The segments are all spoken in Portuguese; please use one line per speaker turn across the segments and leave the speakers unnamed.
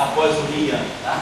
após o Li Yang, tá?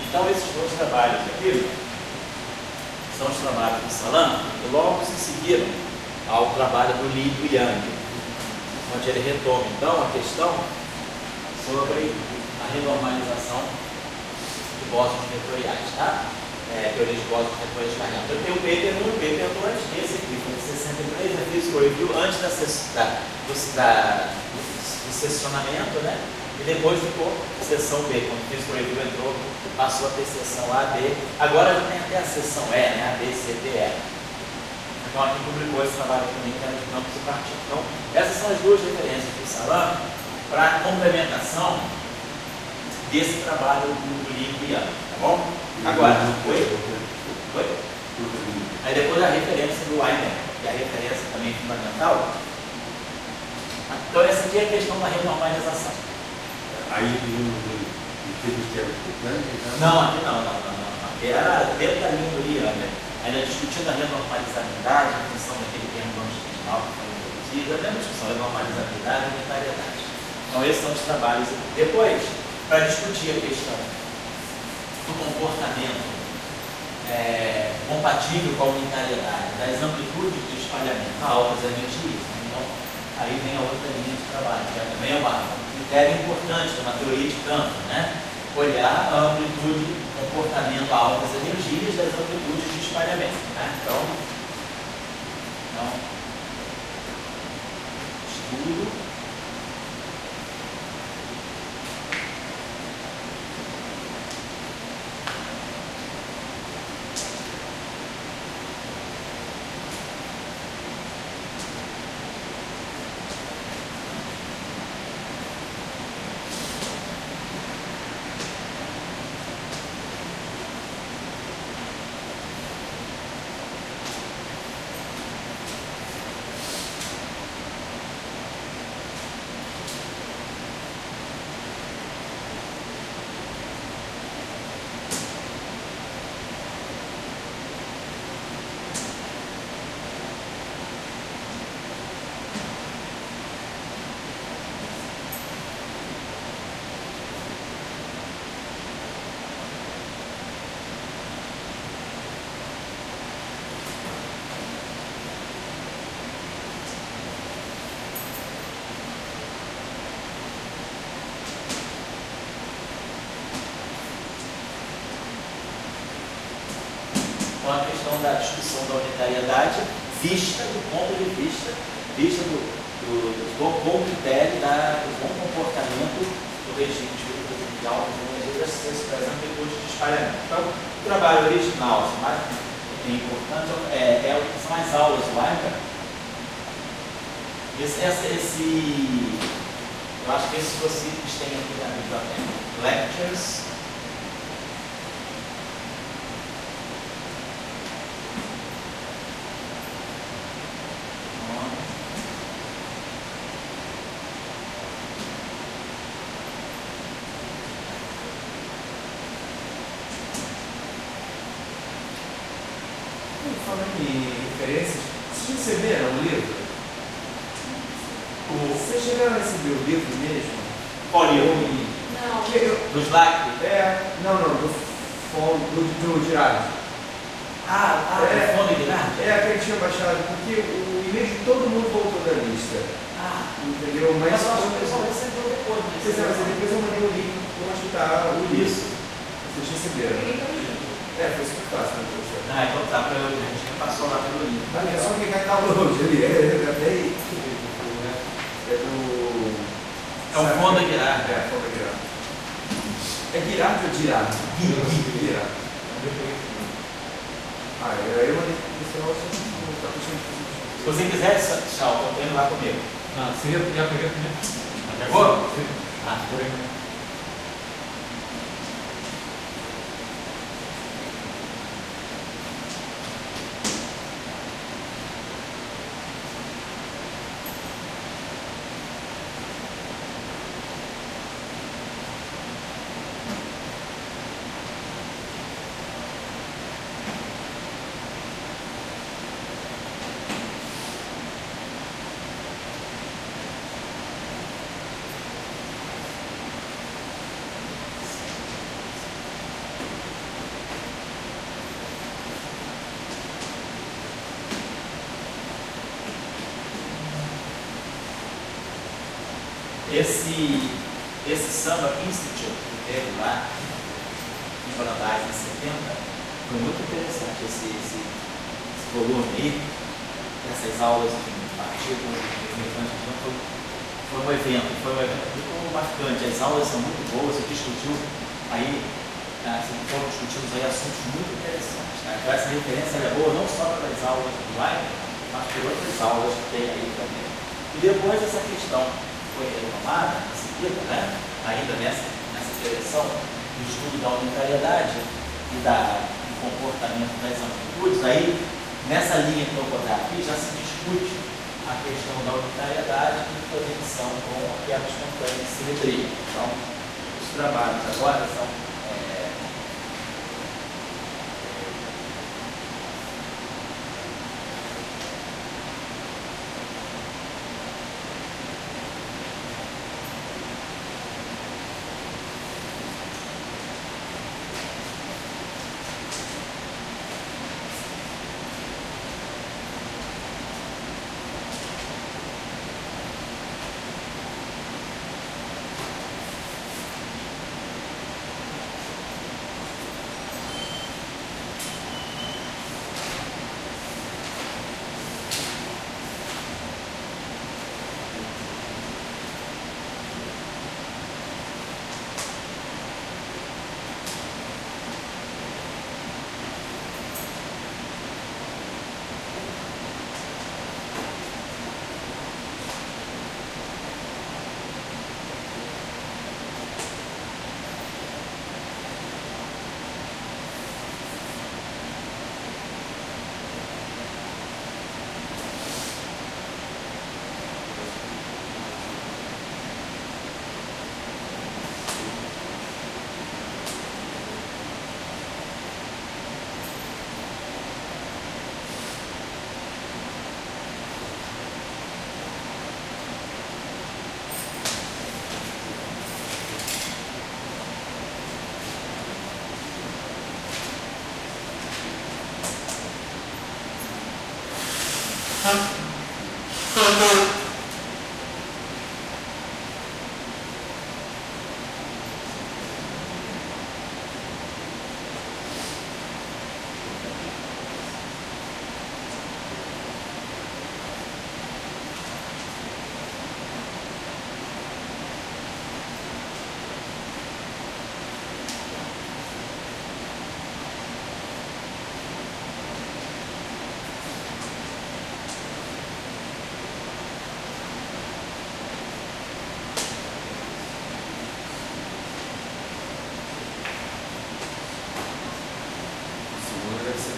Então, esses dois trabalhos aqui são os trabalhos do Salam, que logo se seguiram ao trabalho do Li e do Yang, onde ele retoma, então, a questão sobre a renormalização de bósons vetoriais, tá? Teoria de bósons vetoriais carregados. Eu tenho o paper 1 e o paper 2, esse aqui foi de 63, a Physical Review, antes do sessionamento, né? E depois ficou seção B, quando o Physical Review entrou, passou a ter seção A, B, agora já tem até a seção E, né? A, B, C, D, E. Então aqui publicou esse trabalho também, que era de campos e partidos. Então, essas são as duas referências do Salam para a complementação desse trabalho do Li e do Yang, tá bom? Agora, Oi? Aí depois a referência do Ayman, que é a referência também fundamental. Então essa aqui é a questão da renormalização.
Aí o que era importante?
Não, aqui não. Aqui era dentro da linha do Li, né? Ainda discutindo a renormalizabilidade, a função daquele termo longitudinal que foi introduzido, até a discussão da renormalizabilidade e unitariedade. Então esses são os trabalhos. Depois, para discutir a questão do comportamento compatível com a unitariedade, das amplitudes de espalhamento altas energias, né? Então aí vem a outra linha de trabalho, que também é uma critério importante de uma teoria de campo, né? Olhar a amplitude, comportamento a altas energias das amplitudes de espalhamento, né? Então estudo com a questão da discussão da unitariedade vista do ponto de vista do bom critério do bom comportamento do regime de altas energias esse, por exemplo, recurso de espalhamento. Então, o trabalho original, assim, mais importante, são as aulas lá, eu acho que esses vocês têm aqui na biblioteca. Lectures.
Falando em referências, vocês receberam o livro? Vocês chegaram a receber o livro mesmo?
Qual livro?
Não.
Do Slack?
Não, do Girardi.
Do Fundo de Girardi?
É, aquele que tinha baixado, porque o e-mail de todo mundo voltou da lista. Entendeu? Mas
eu acho que o pessoal recebeu depois, né?
Mas depois eu mandei o link para onde está o livro.
Isso.
Vocês receberam. Foi super fácil, né, professor?
Então tá, a gente passou lá pelo link.
É só clicar em download ali, é
o Fundo Girardi.
É, Fundo Girardi. É Girardi ou Girardi? Girardi. Eu mandei para o pessoal, não está puxando.
Se você quiser, tchau, eu tenho lá comigo.
Seria já peguei primeiro.
Pegou?
Por aí.
Esse Samba Institute que teve lá em Brandais em 70 foi muito interessante esse volume aí, essas aulas de partido, foi um evento muito marcante. As aulas são muito boas, você discutiu aí, foram discutidos aí assuntos muito interessantes. Tá? Então essa referência é boa não só para as aulas do live, mas por outras aulas que tem aí também. E depois essa questão foi retomada em seguida, né? Ainda nessa direção do estudo da unitariedade e do comportamento das amplitudes. Aí, nessa linha que eu vou botar aqui, já se discute a questão da unitariedade em conexão com a quebra espontânea de simetria. Então, os trabalhos agora são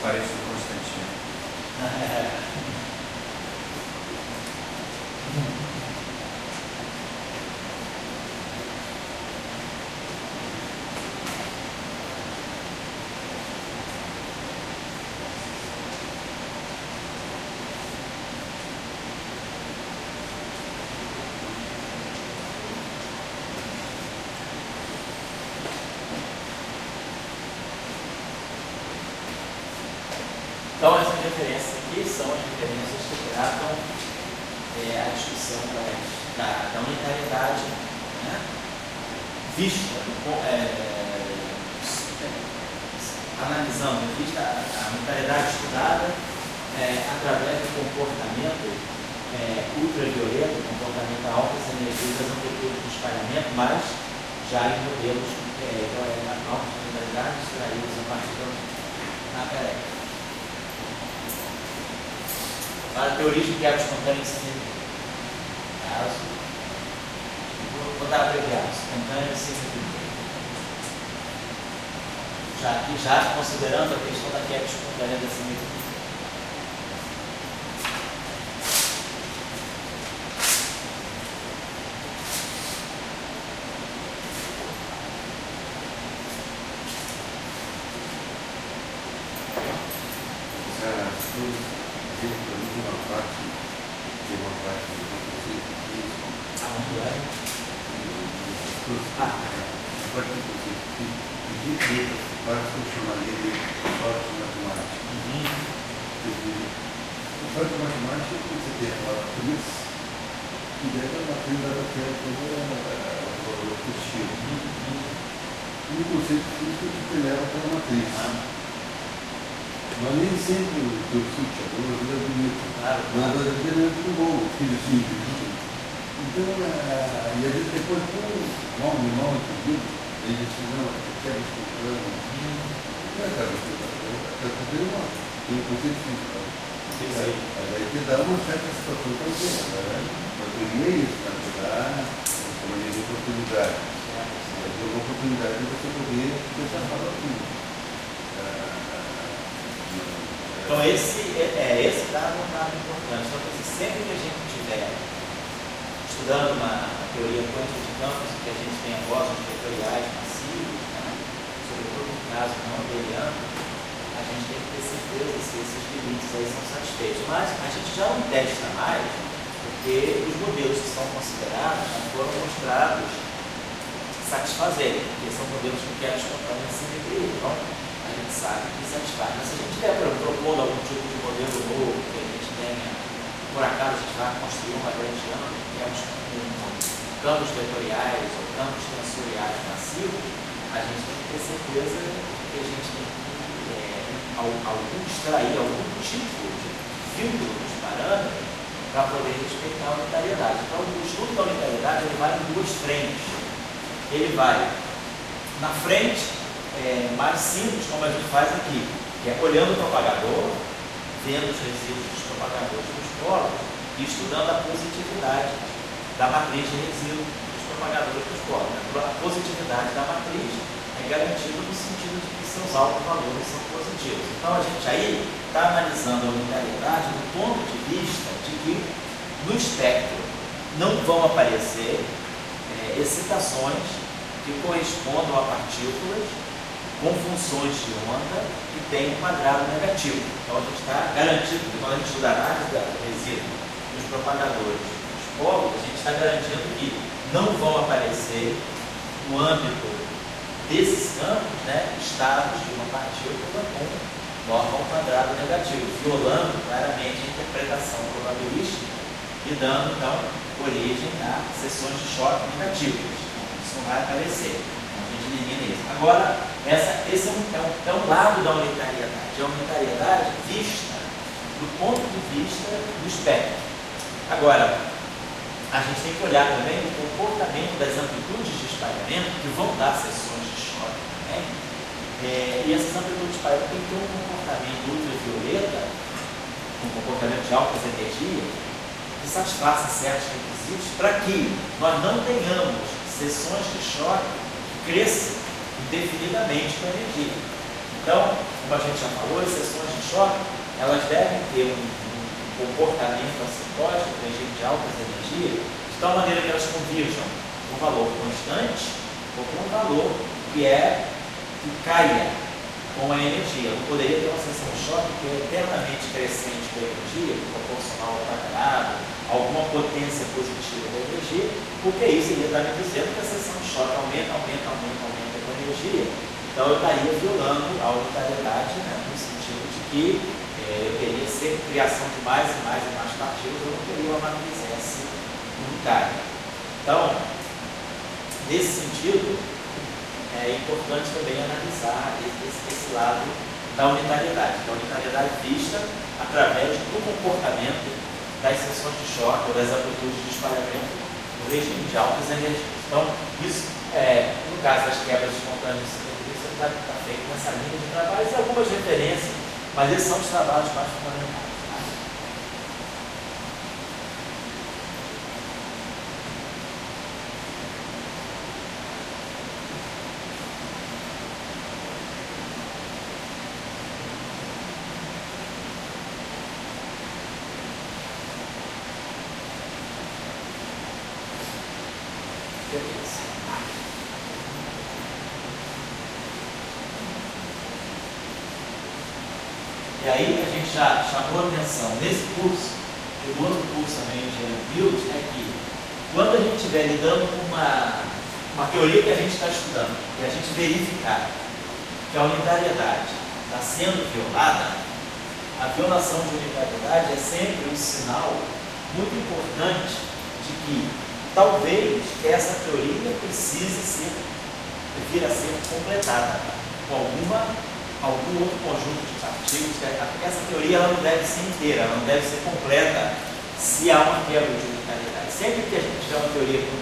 parece o Constantino.
Então, essas referências aqui são as referências que tratam a discussão da unitariedade, né? Vista, analisando, vista a unitariedade estudada através do comportamento ultravioleta, comportamento a altas energias das amplitudes de espalhamento, mas já em modelos altas unitariedades extraídos a partir da Nacaré. Para a teoria de quebra espontânea em simetria. Caso. Vou botar abreviado. Espontânea em simetria. Já considerando a questão da quebra espontânea da simetria.
Mas nem sempre o teu sítio é bonito. Mas às vezes é muito bom, o filho simples. Então, e às vezes depois, mal, entendido, ele diz, não, eu quero estudar. Não é quero estudar, eu quero tem um conceito central. Mas aí te dá uma certa situação também, né? Mas tem meios para te dar uma oportunidade. Mas uma oportunidade de você poder pensar para tudo.
Então, esse dado é um dado importante. Então, sempre que a gente estiver estudando uma teoria quântica de campos, que a gente tem bósons vetoriais massivos, né? Sobretudo no caso não abeliano, a gente tem que ter certeza se esses limites aí são satisfeitos. Mas a gente já não testa mais, porque os modelos que são considerados não foram mostrados satisfazerem, porque são modelos que querem espontânea simetria. Então, a gente sabe que satisfaz. Mas se a gente estiver propondo algum tipo de modelo novo, que a gente tenha, por acaso, a gente vai construir uma grande âmbito, campos vetoriais ou campos tensoriais massivos, a gente tem que ter certeza que a gente tem que extrair algum tipo de vínculo dos parâmetros para poder respeitar a unitariedade. Então, o estudo da unitariedade ele vai em duas frentes. Ele vai na frente mais simples, como a gente faz aqui, que é olhando o propagador, vendo os resíduos dos propagadores dos polos e estudando a positividade da matriz de resíduos dos propagadores dos polos. A positividade da matriz é garantida no sentido de que seus altos valores são positivos. Então, a gente aí está analisando a unitariedade do ponto de vista de que no espectro não vão aparecer excitações que correspondam a partículas com funções de onda que têm um quadrado negativo. Então, a gente está garantido, quando a gente estuda a análise do resíduo dos propagadores dos polos, a gente está garantindo que não vão aparecer no âmbito desses campos, né, estados de uma partícula com norma ao quadrado negativo, violando claramente a interpretação probabilística e dando, então, origem a seções de choque negativas. Isso não vai aparecer. A gente elimina isso. Agora, esse é um lado da unitariedade. A unitariedade vista do ponto de vista do espectro. Agora, a gente tem que olhar também o comportamento das amplitudes de espalhamento que vão dar seções de choque também. E essas amplitudes de espalhamento têm que ter um comportamento ultravioleta, um comportamento de altas energias, que satisfaça certos requisitos para que nós não tenhamos seções de choque que cresçam indefinidamente com a energia. Então, como a gente já falou, as seções de choque, elas devem ter um comportamento assimptótico, um regime de altas energias, de tal maneira que elas convirjam um valor constante ou com um valor que caia com a energia. Não poderia ter uma seção de choque que é eternamente crescente com a energia, proporcional ao quadrado, alguma potência positiva da energia, porque isso iria estar me dizendo que a seção de choque aumenta com a energia. Então eu estaria violando a unitariedade, né, no sentido de que eu teria sempre criação de mais e mais partículas, eu não teria uma matriz S unitária. Então, nesse sentido, é importante também analisar esse lado da unitariedade. A unitariedade vista através do comportamento das seções de choque ou das amplitudes de espalhamento no regime de altas energias. Então, isso, no caso das quebras espontâneas, isso está feito nessa linha de trabalho e algumas referências, mas esses são os trabalhos mais fundamentais. E aí a gente já chamou a atenção nesse curso, e no outro curso também de Build, é que quando a gente estiver lidando com uma teoria que a gente está estudando, e a gente verificar que a unitariedade está sendo violada, a violação de unitariedade é sempre um sinal muito importante de que talvez essa teoria precise vir a ser completada com algum outro conjunto de artigos. Essa teoria ela não deve ser inteira, ela não deve ser completa se há uma quebra de unitariedade. Sempre que a gente tiver uma teoria que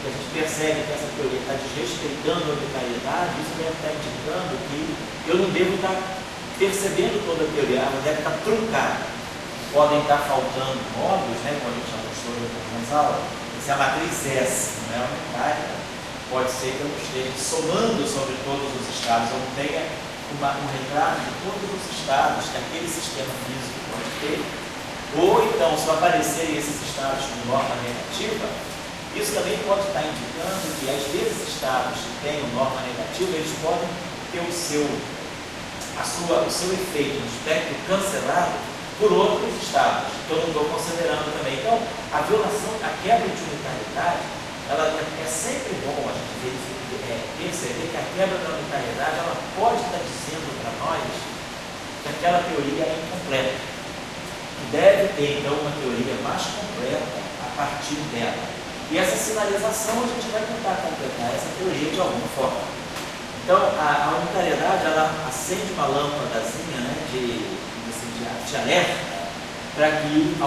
a gente percebe que essa teoria está desrespeitando a unitariedade, isso deve estar indicando que eu não devo estar percebendo toda a teoria, ela deve estar truncada. Podem estar faltando módulos, né, como a gente já mostrou em algumas aulas. Se a matriz S não é unitária, pode ser que eu esteja somando sobre todos os estados, eu não tenha um retrato de todos os estados que aquele sistema físico pode ter, ou então, se aparecerem esses estados com norma negativa, isso também pode estar indicando que, às vezes, estados que tenham norma negativa, eles podem ter o seu efeito no espectro cancelado por outros estados, que eu não estou considerando também. Então, a violação, a quebra de unitariedade, ela é sempre bom a gente perceber que a quebra da unitariedade ela pode estar dizendo para nós que aquela teoria é incompleta. E deve ter, então, uma teoria mais completa a partir dela. E essa sinalização a gente vai tentar completar essa teoria de alguma forma. Então, a unitariedade ela acende uma lâmpadazinha, né, de alerta para que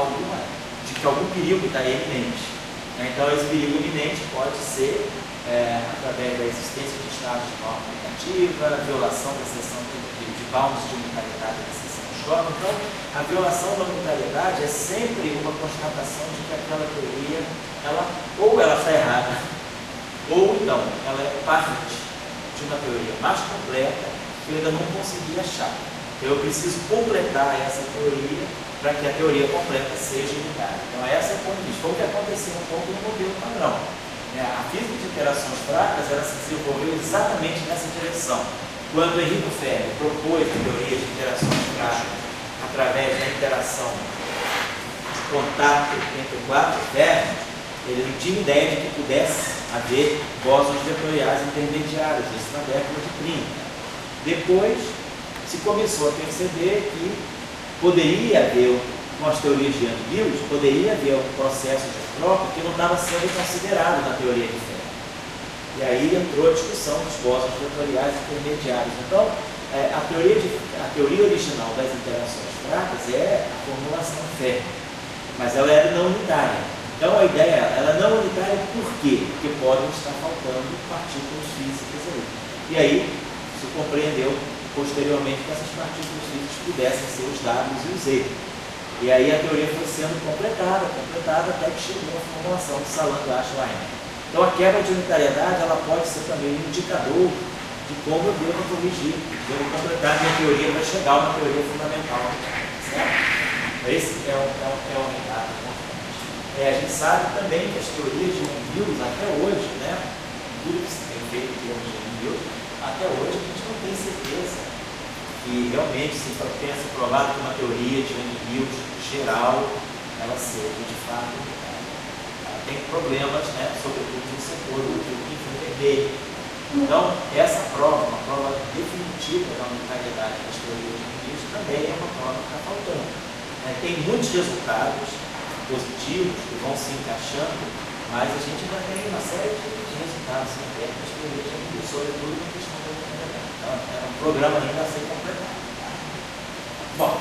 algum perigo está iminente. Então, esse perigo iminente pode ser através da existência de estados de norma negativa, violação da seção de bounds de unitariedade da seção de choque. Então, a violação da unitariedade é sempre uma constatação de que aquela teoria, ou ela está errada, ou então ela é parte de uma teoria mais completa que eu ainda não consegui achar. Então, eu preciso completar essa teoria para que a teoria completa seja unitária. Então, essa é a condição. Foi o que aconteceu um pouco no modelo padrão. A física de interações fracas ela se desenvolveu exatamente nessa direção. Quando Enrico Fermi propôs a teoria de interações fracas através da interação de contato entre quatro ferros, ele não tinha ideia de que pudesse haver bósons vetoriais intermediários, isso na década de 30. Depois se começou a perceber que poderia haver, com as teorias de Young-Mills, poderia haver um processo de troca que não estava sendo considerado na teoria de Fermi. E aí entrou a discussão dos bósons vetoriais intermediários. Então, a teoria original das interações fracas é a formulação Fermi, mas ela era não unitária. Então, a ideia ela não unitária por quê? Porque podem estar faltando partículas físicas aí. E aí, se compreendeu posteriormente que essas partículas físicas pudessem ser os W e os Z. E aí a teoria foi sendo completada até que chegou a formulação de Salant-Schweiner. Então a quebra de unitariedade ela pode ser também um indicador de como eu devo corrigir, devo completar minha teoria para chegar a uma teoria fundamental. Certo? Esse é o recado importante. A gente sabe também que as teorias de Young-Mills, até hoje, né, tudo que se tem feito em termos de Young-Mills, até hoje a gente não tem certeza que realmente se pensa provado que uma teoria de Young-Mills geral, ela seja de fato, ela tem problemas, né, sobretudo no setor do infravermelho. Então, essa prova, uma prova definitiva da unitariedade das teorias de Young-Mills, também é uma prova que está faltando. Tem muitos resultados positivos que vão se encaixando, mas a gente ainda tem uma série de resultados internos das teorias de Young-Mills, sobretudo na questão da unitariedade. Então, é um programa ainda a ser completado. Bom,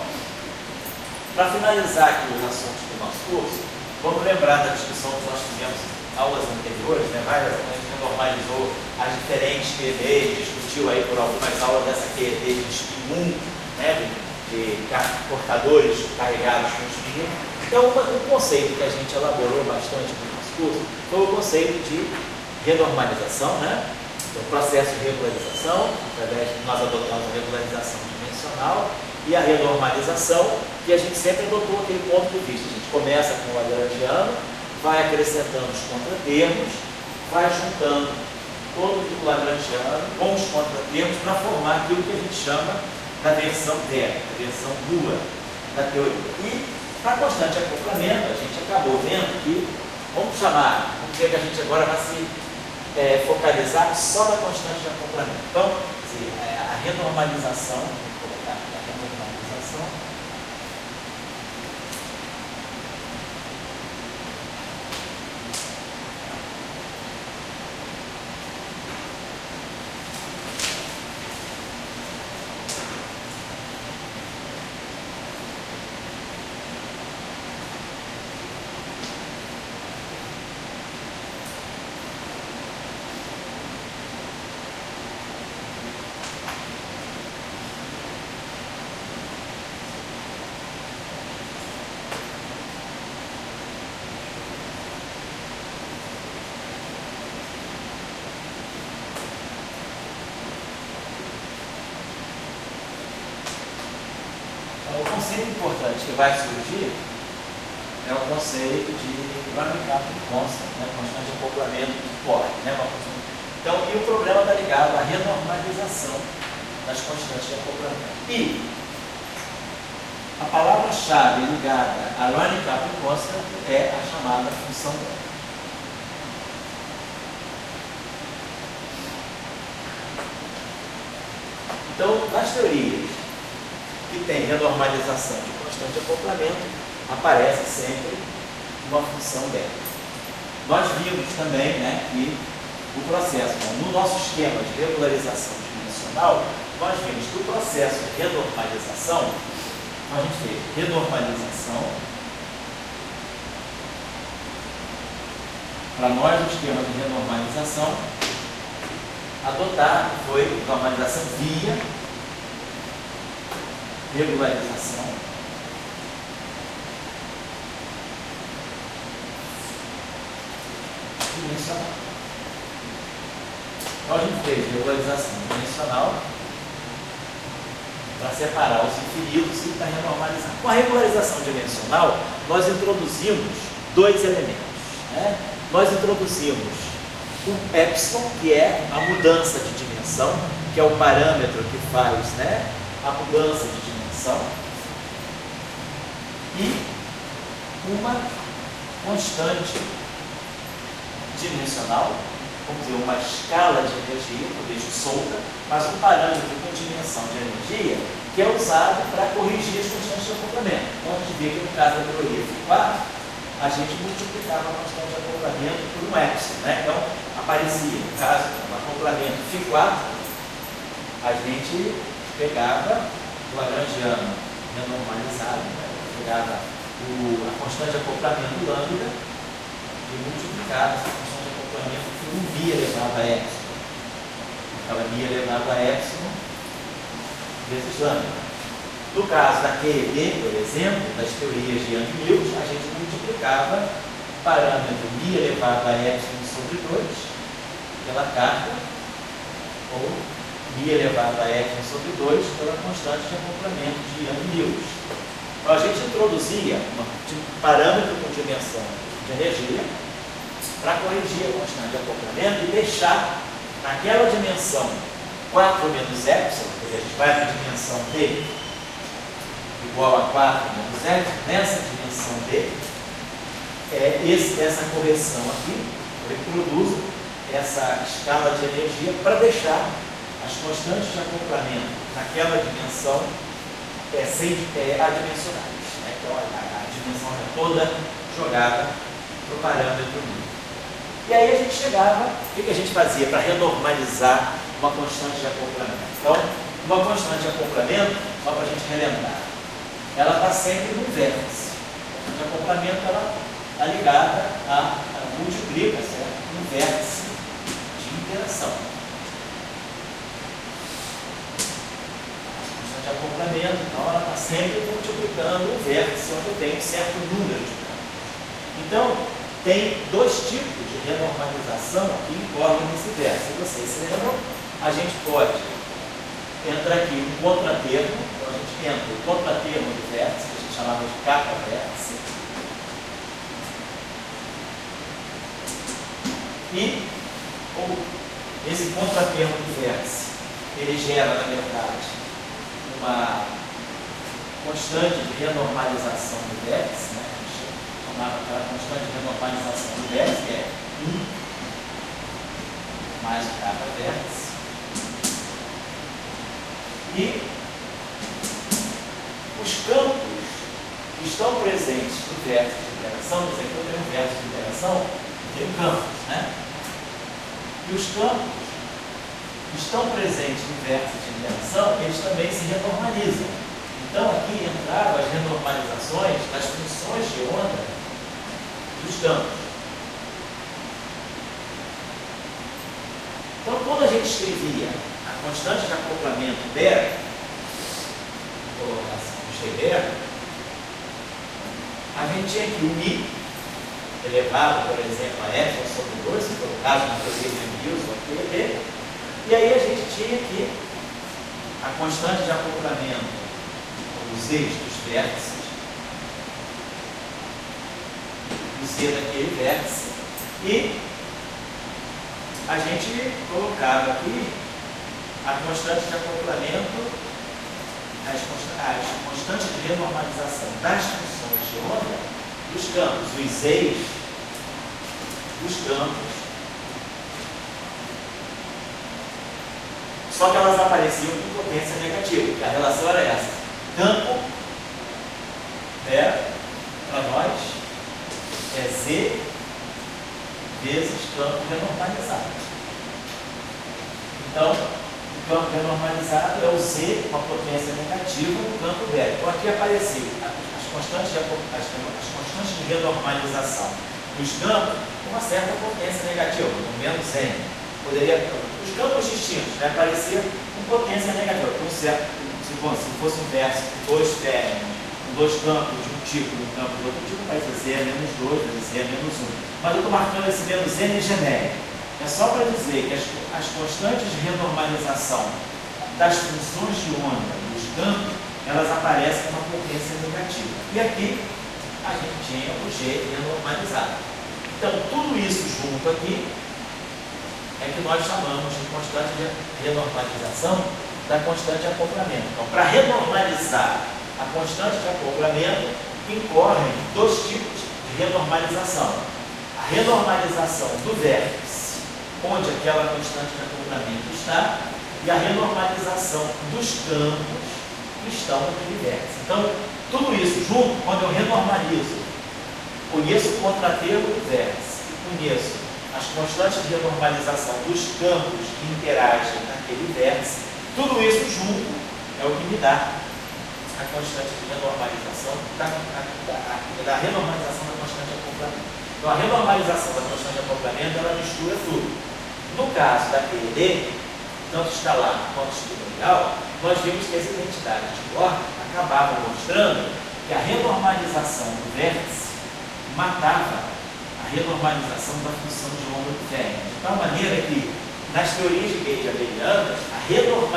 para finalizar aqui os assuntos do nosso curso, vamos lembrar da discussão que nós tivemos em aulas anteriores, né? A gente normalizou as diferentes QEDs, discutiu aí por algumas aulas dessa QED de spin 1, né? de portadores carregados com spin 1. Então, um conceito que a gente elaborou bastante no nosso curso foi o conceito de renormalização, né? O processo de regularização, através de nós adotamos a regularização dimensional e a renormalização, que a gente sempre adotou aquele ponto de vista. A gente começa com o lagrangiano, vai acrescentando os contratermos, vai juntando todo o lagrangiano com os contratermos para formar aquilo que a gente chama da versão zero, a versão nula da teoria. E para constante acoplamento, a gente acabou vendo que, vamos dizer que a gente agora vai se focalizar só na constante de acoplamento. Então, a renormalização, vou colocar aqui a renormalização. O conceito importante que vai surgir é o conceito de running capital constant, né, constante de acoplamento que corre. Né, então, e o problema está ligado à renormalização das constantes de acoplamento. E a palavra-chave ligada a running capital constant é a chamada função delta. Então, nas teorias que tem renormalização de constante de acoplamento, aparece sempre uma função delta. Nós vimos também, né, que o processo, no nosso esquema de regularização dimensional, nós vimos que o processo de renormalização, a gente fez renormalização, para nós o esquema de renormalização adotado foi normalização via regularização dimensional. Então a gente fez regularização dimensional para separar os infinitos e para renormalizar. Com a regularização dimensional, nós introduzimos dois elementos. Né? Nós introduzimos o epsilon, que é a mudança de dimensão, que é o parâmetro que faz, né, a mudança de dimensão, e uma constante dimensional, vamos dizer, uma escala de energia, que eu deixo solta, mas um parâmetro com dimensão de energia que é usado para corrigir as constantes de acoplamento. Então a gente vê que no caso da teoria Φ4, a gente multiplicava a constante de acoplamento por um epsilon. Né? Então aparecia, no caso do acoplamento Φ4, a gente pegava o lagrangiano renormalizado, né? Pegava a constante de acoplamento lambda e multiplicava essa constante de acoplamento por um μ elevado a epsilon. Aquela μ elevado a epsilon vezes lambda. No caso da QED, por exemplo, das teorias de Young-Mills, a gente multiplicava o parâmetro μ elevado a epsilon sobre 2 pela carga ou μ elevado a f sobre 2 pela constante de acoplamento de Young Lewis. Então, a gente introduzia um parâmetro com dimensão de energia para corrigir a constante de acoplamento e deixar naquela dimensão 4 menos epsilon, porque a gente vai para a dimensão d igual a 4 menos epsilon, nessa dimensão d, essa correção aqui, eu reproduzo essa escala de energia para deixar as constantes de acoplamento naquela dimensão adimensionais. Né? Então, a dimensão é toda jogada para o parâmetro μ. E aí a gente chegava, o que a gente fazia para renormalizar uma constante de acoplamento? Então, uma constante de acoplamento, só para a gente relembrar, ela está sempre no vértice. A constante de acoplamento está ligada a multiplica, certo? No vértice de interação. De acoplamento, então ela está sempre multiplicando o vértice onde eu tenho um certo número de campos. Então, tem dois tipos de renormalização que incorrem nesse vértice. Se vocês se lembram, a gente pode entrar aqui um contratermo, então a gente entra o contratermo do vértice, que a gente chamava de capa vértice, e esse contratermo do vértice, ele gera, na verdade, uma constante de renormalização do vértice, né? A gente chamava aquela constante de renormalização do vértice, que é 1 mais o capa vértice. E os campos que estão presentes no vértice de interação, quer dizer, que eu tenho um vértice de interação, eu tenho campos, né? E os campos que estão presentes no vértice de interação, eles também se renormalizam. Então, aqui entraram as renormalizações das funções de onda dos campos. Então, quando a gente escrevia a constante de acoplamento dela, colocação do Steinberg, a gente tinha aqui o μ elevado, por exemplo, a f sobre 2, se for o caso na teoria de Young-Lewis, ou QED. E aí a gente tinha aqui a constante de acoplamento dos eixos dos vértices, do Z daquele vértice, e a gente colocava aqui a constante de acoplamento, as constantes de renormalização das funções de onda dos campos, os eixos dos campos. Só que elas apareciam com potência negativa, porque a relação era essa. Campo, para nós, é Z vezes campo renormalizado. Então, o campo renormalizado é o Z com a potência negativa no campo velho. Então, aqui apareceu as constantes de renormalização dos campos com uma certa potência negativa, com menos N. Os campos distintos, né, apareciam com potência negativa. Então, se fosse um verso com dois términos, com dois campos de um tipo e um campo de outro tipo, vai dizer Z menos 2, vai dizer menos 1. Mas eu estou marcando esse menos N genérico. É só para dizer que as constantes de renormalização das funções de onda dos campos, elas aparecem com uma potência negativa. E aqui a gente tinha o G renormalizado. Então, tudo isso junto aqui é que nós chamamos de constante de renormalização da constante de acoplamento. Então, para renormalizar a constante de acoplamento, incorrem dois tipos de renormalização. A renormalização do vértice, onde aquela constante de acoplamento está, e a renormalização dos campos que estão naquele vértice. Então, tudo isso junto, quando eu renormalizo, conheço o contratermo do vértice e conheço as constantes de renormalização dos campos que interagem naquele vértice, tudo isso junto é o que me dá a constante de renormalização da renormalização da constante de acoplamento. Então, a renormalização da constante de acoplamento, ela mistura tudo. No caso da QED, tanto escalar quanto exponencial, nós vimos que as identidades de Born acabavam mostrando que a renormalização do vértice matava a renormalização da função de onda do vértice. De tal maneira que, nas teorias de gauge abelianas, a renormalização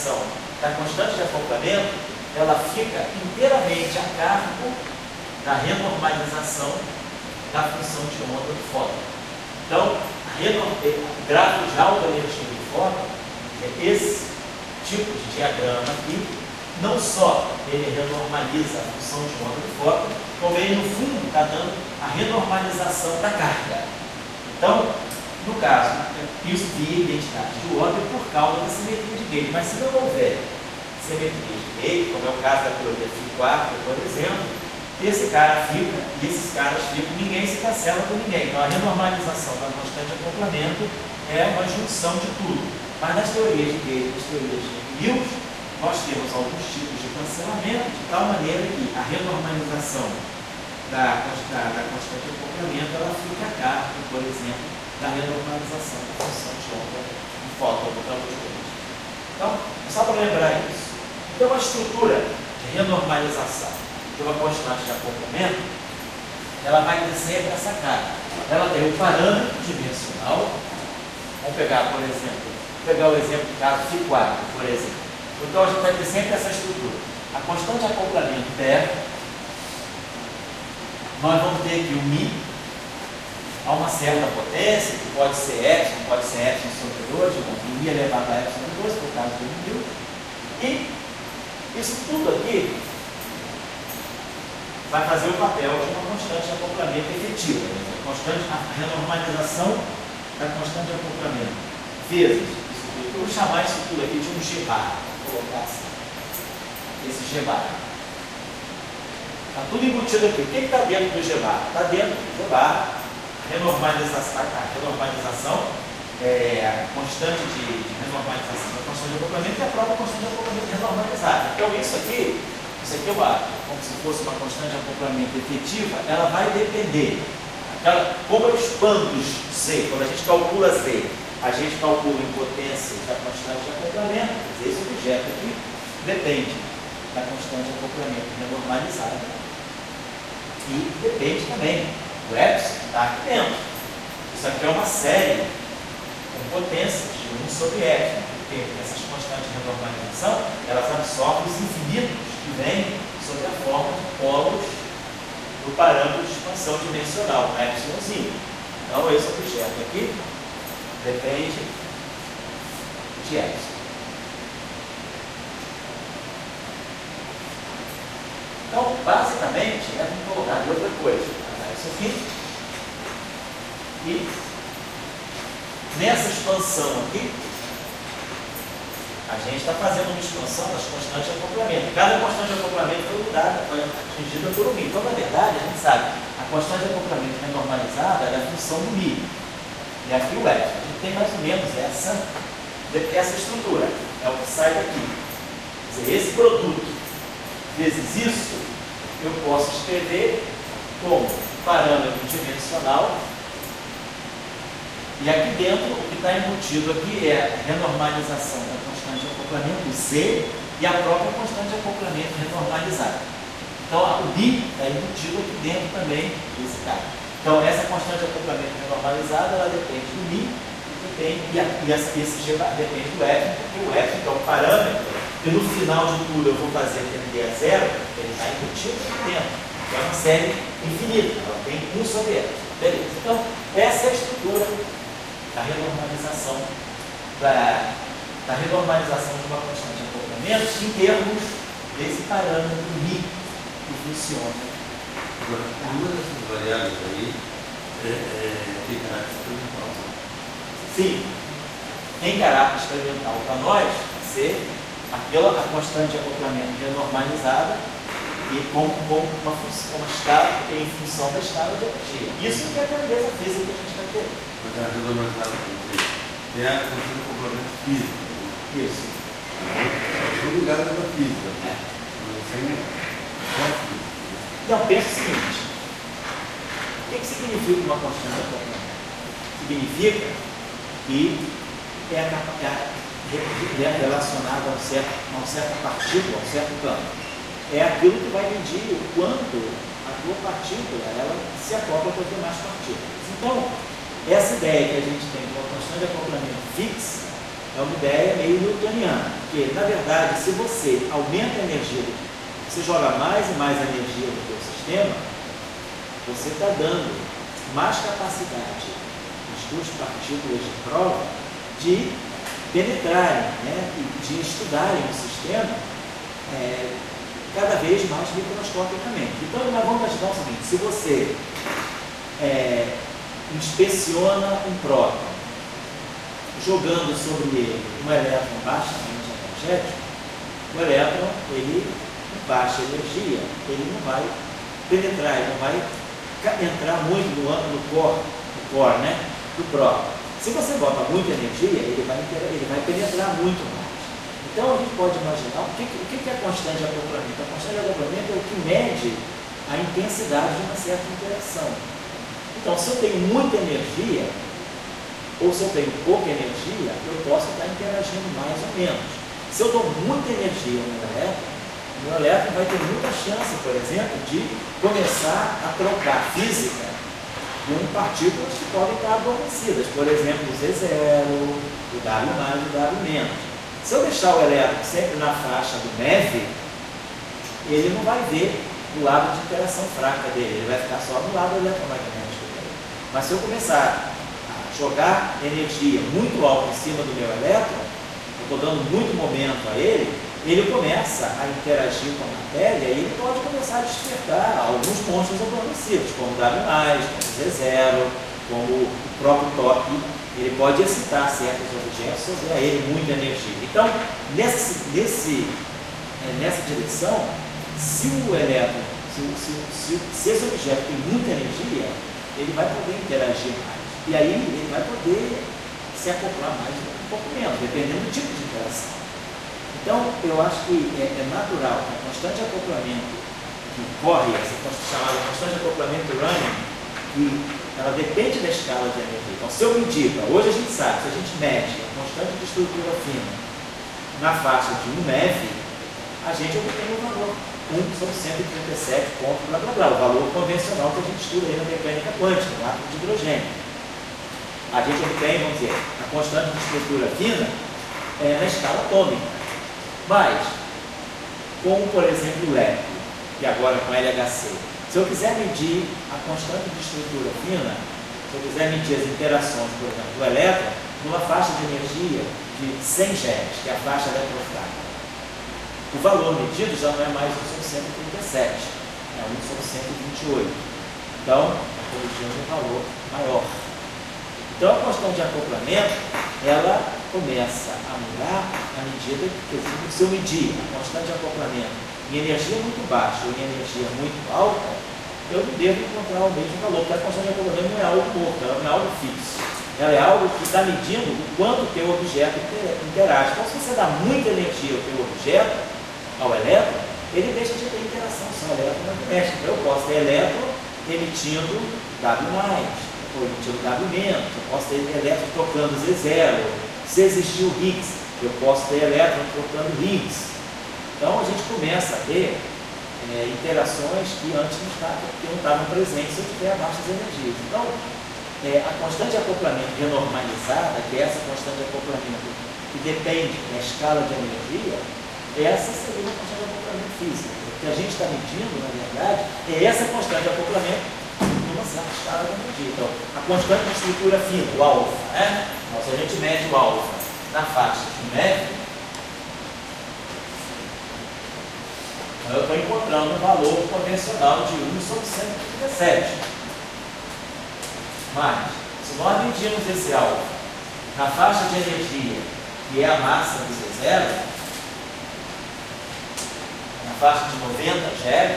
renormalização da constante de acoplamento, ela fica inteiramente a cargo da renormalização da função de onda do fóton. Então, o gráfico de alta energia do fóton é esse tipo de diagrama aqui. Não só ele renormaliza a função de onda do fóton, como ele, no fundo, está dando a renormalização da carga. Então, no caso, isso via identidade de ordem por causa da simetria de Gauge. Mas se não houver simetria de Gauge, como é o caso da teoria Phi-4, por exemplo, esse cara fica e esses caras ficam, ninguém se cancela com ninguém. Então, a renormalização da constante de acoplamento é uma junção de tudo. Mas nas teorias de Gauge, nas teorias de Mills, nós temos alguns tipos de cancelamento, de tal maneira que a renormalização da constante de acoplamento ela fica a cargo, por exemplo, da renormalização da função de onda do fóton do campo de luz. Então, só para lembrar isso. Então, a estrutura de renormalização de uma constante de acoplamento, ela vai ter sempre essa carga. Ela tem o parâmetro dimensional. Vamos pegar, por exemplo, o exemplo do caso Phi-4, por exemplo. Então, a gente vai ter sempre essa estrutura. A constante de acoplamento terra, nós vamos ter aqui o Mi, a uma certa potência, que pode ser epsilon, pode ser epsilon sobre 2, Mi elevado a epsilon sobre 2, por causa do Mil. E isso tudo aqui vai fazer o papel de uma constante de acoplamento efetiva. A renormalização da constante de acoplamento vezes isso aqui. Eu vou chamar isso tudo aqui de um G-bar. Vou colocar assim. Esse G-bar. Está tudo embutido aqui. O que está dentro do G-bar? Está dentro do G-bar a renormalização, a constante de renormalização da constante de acoplamento e a própria constante de acoplamento renormalizada. Então, isso aqui é como se fosse uma constante de acoplamento efetiva, ela vai depender. Como eu expando Z, quando a gente calcula Z, a gente calcula a impotência da constante de acoplamento, esse objeto aqui depende da constante de acoplamento renormalizada. E depende também do epsilon que está aqui dentro. Isso aqui é uma série com potências de 1 sobre epsilon, porque essas constantes de renormalização, elas absorvem os infinitos que vêm sob a forma de polos do parâmetro de expansão dimensional, um epsilonzinho. Então, esse objeto aqui depende de epsilon. Então, basicamente, vamos colocar de outra coisa. Isso aqui. E nessa expansão aqui, a gente está fazendo uma expansão das constantes de acoplamento. Cada constante de acoplamento foi atingida por um Mi. Então, na verdade, a gente sabe, a constante de acoplamento renormalizada é a função do Mi. E aqui o epsilon. A gente tem mais ou menos essa estrutura. É o que sai daqui. Quer dizer, esse produto vezes isso, eu posso escrever como parâmetro dimensional. E aqui dentro, o que está embutido aqui é a renormalização da constante de acoplamento Z e a própria constante de acoplamento renormalizada. Então, o Mi está embutido aqui dentro também desse cara. Então, essa constante de acoplamento renormalizada, ela depende do Mi e esse G depende do epsilon, porque o epsilon é um parâmetro que no final de tudo eu vou fazer tender a zero, ele está embutido aqui dentro. É uma série infinita, ela tem 1 sobre epsilon. Beleza. Então, essa é a estrutura da renormalização de uma constante de acoplamento em termos desse parâmetro Mi que funciona.
Agora, uma dessas variáveis aí tem caráter experimental.
Sim, tem caráter experimental para nós ser a constante de acoplamento renormalizada e como uma escala em função da escala de energia. Isso que é a grandeza física que a gente está querendo.
Mas a renormalizada tem a constante de acoplamento físico.
Isso.
Tudo ligado à física. Sem só física.
Então, pensa o seguinte: o que significa uma constante de acoplamento? Significa que é relacionada a uma certa partícula, a um certo campo. É aquilo que vai medir o quanto a tua partícula ela se acopla com as demais partículas. Então, essa ideia que a gente tem de uma constante de acoplamento fixa É uma ideia meio newtoniana, porque, na verdade, se você aumenta a energia, você joga mais e mais energia no seu sistema, você está dando mais capacidade às duas partículas de prova de penetrarem, né, de estudarem o sistema cada vez mais microscopicamente. Então, nós vamos imaginar o seguinte: se você inspeciona um próton, jogando sobre ele um elétron baixamente energético, o elétron, ele, com baixa energia, ele não vai penetrar, ele não vai entrar muito no core, né, do próton. Se você bota muita energia, ele vai penetrar muito mais. Então, a gente pode imaginar o que é a constante de acoplamento. A constante de acoplamento é o que mede a intensidade de uma certa interação. Então, se eu tenho muita energia, ou se eu tenho pouca energia, eu posso estar interagindo mais ou menos. Se eu dou muita energia no meu elétron vai ter muita chance, por exemplo, de começar a trocar física com partículas que podem estar adormecidas, por exemplo, o Z0, o W+, o W-. Se eu deixar o elétron sempre na faixa do MEV, ele não vai ver o lado de interação fraca dele, ele vai ficar só no lado eletromagnético dele. Mas se eu começar a jogar energia muito alta em cima do meu elétron, eu estou dando muito momento a ele começa a interagir com a matéria e ele pode começar a despertar alguns monstros adormecidos, como o W+, como o Z0, como o próprio toque. Ele pode excitar certos objetos ou dar a ele muita energia. Então, nessa direção, se o elétron, se esse objeto tem muita energia, ele vai poder interagir mais. E aí ele vai poder se acoplar mais um pouco menos, dependendo do tipo de interação. Então, eu acho que é natural que a constante de acoplamento que corre, essa chamada constante de acoplamento running, que ela depende da escala de energia. Então, se eu medir, hoje a gente sabe, se a gente mede a constante de estrutura fina na faixa de 1 MeV, a gente obtém o valor 1 sobre 137 ponto, blá, blá, blá, o valor convencional que a gente estuda aí na mecânica quântica, no átomo de hidrogênio. A gente obtém, vamos dizer, a constante de estrutura fina na escala atômica. Mas, como por exemplo o LEP, que agora com LHC, se eu quiser medir a constante de estrutura fina, se eu quiser medir as interações, por exemplo, do elétron, numa faixa de energia de 100 GeV, que é a faixa eletrofrágil, o valor medido já não é mais 1 sobre 137, é 1 sobre 128. Então, a corrigindo um valor maior. Então, a constante de acoplamento, ela começa a mudar à medida que, se eu medir a constante de acoplamento em energia muito baixa ou em energia muito alta, eu não devo encontrar o mesmo valor, porque a constante de acoplamento não é algo morto, ela não é algo fixo. Ela é algo que está medindo o quanto o teu objeto interage. Então, se você dá muita energia ao teu objeto, ao elétron, ele deixa de ter interação só eletromagnética. Então, eu posso ter elétron emitindo W+, ou emitindo W-, eu posso ter elétron trocando Z0. Se existir o Higgs, eu posso ter elétron trocando Higgs. Então, a gente começa a ter interações que antes não estavam presentes se eu tiver baixas energias. Então, a constante de acoplamento renormalizada, que é essa constante de acoplamento que depende da escala de energia, essa seria uma constante de acoplamento física. O que a gente está medindo, na verdade, é essa constante de acoplamento numa certa escala de energia. Então, a constante de estrutura fina, o alfa, né? Então, se a gente mede o alfa na faixa de MeV, eu estou encontrando um valor convencional de 1 sobre 137. Mas, se nós medirmos esse alfa na faixa de energia, que é a massa do Z0, na faixa de 90 GeV,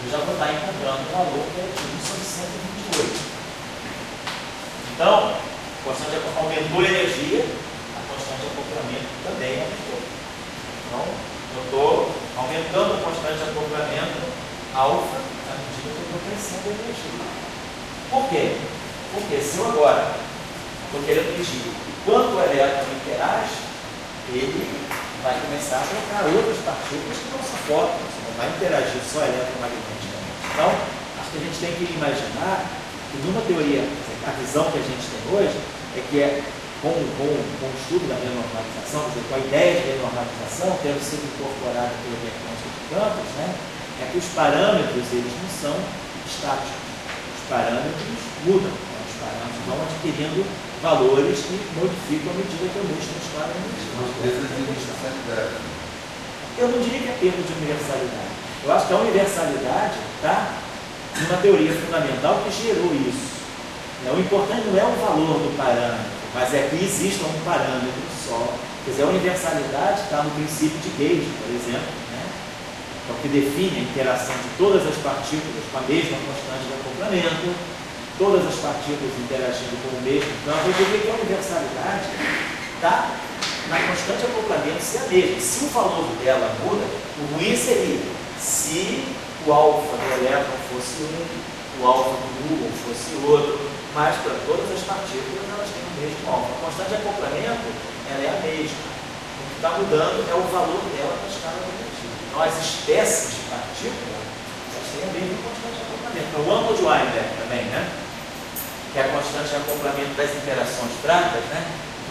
eu já vou estar encontrando um valor que é de 1 sobre 128. Então, a constante aumentou a energia, a constante de acoplamento também aumentou. Então, eu estou aumentando a constante de acoplamento alfa à medida que eu estou crescendo a energia. Por quê? Porque se eu agora estou querendo medir quanto o elétron interage, ele vai começar a trocar outras partículas que não suportam, não vai interagir só eletromagneticamente. Então, acho que a gente tem que imaginar que numa teoria, a visão que a gente tem hoje é que com o estudo da renormalização, quer dizer, com a ideia de renormalização tendo sido incorporada pelo diagnóstico de campos, né, é que os parâmetros eles não são estáticos. Os parâmetros mudam, né, os parâmetros vão adquirindo valores que modificam à medida que eu mexo nos parâmetros. Eu não diria que é perda de universalidade. Eu acho que a universalidade está numa teoria fundamental que gerou isso. O importante não é o valor do parâmetro, mas é que exista um parâmetro só. Quer dizer, a universalidade está no princípio de Gauge, por exemplo, né? Então, que define a interação de todas as partículas com a mesma constante de acoplamento, todas as partículas interagindo com o mesmo campo. Eu diria que a universalidade está na constante de acoplamento ser a mesma. Se o valor dela muda, o ruim seria se o alfa do elétron fosse um, o alfa do gluon fosse outro, mas para todas as partículas elas têm o mesmo alfa. A constante de acoplamento ela é a mesma. O que está mudando é o valor dela na escala negativa. Então as espécies de partícula elas têm a mesma constante de acoplamento. Então, o ângulo de Weinberg também, né? Que é a constante de acoplamento das interações francas, né?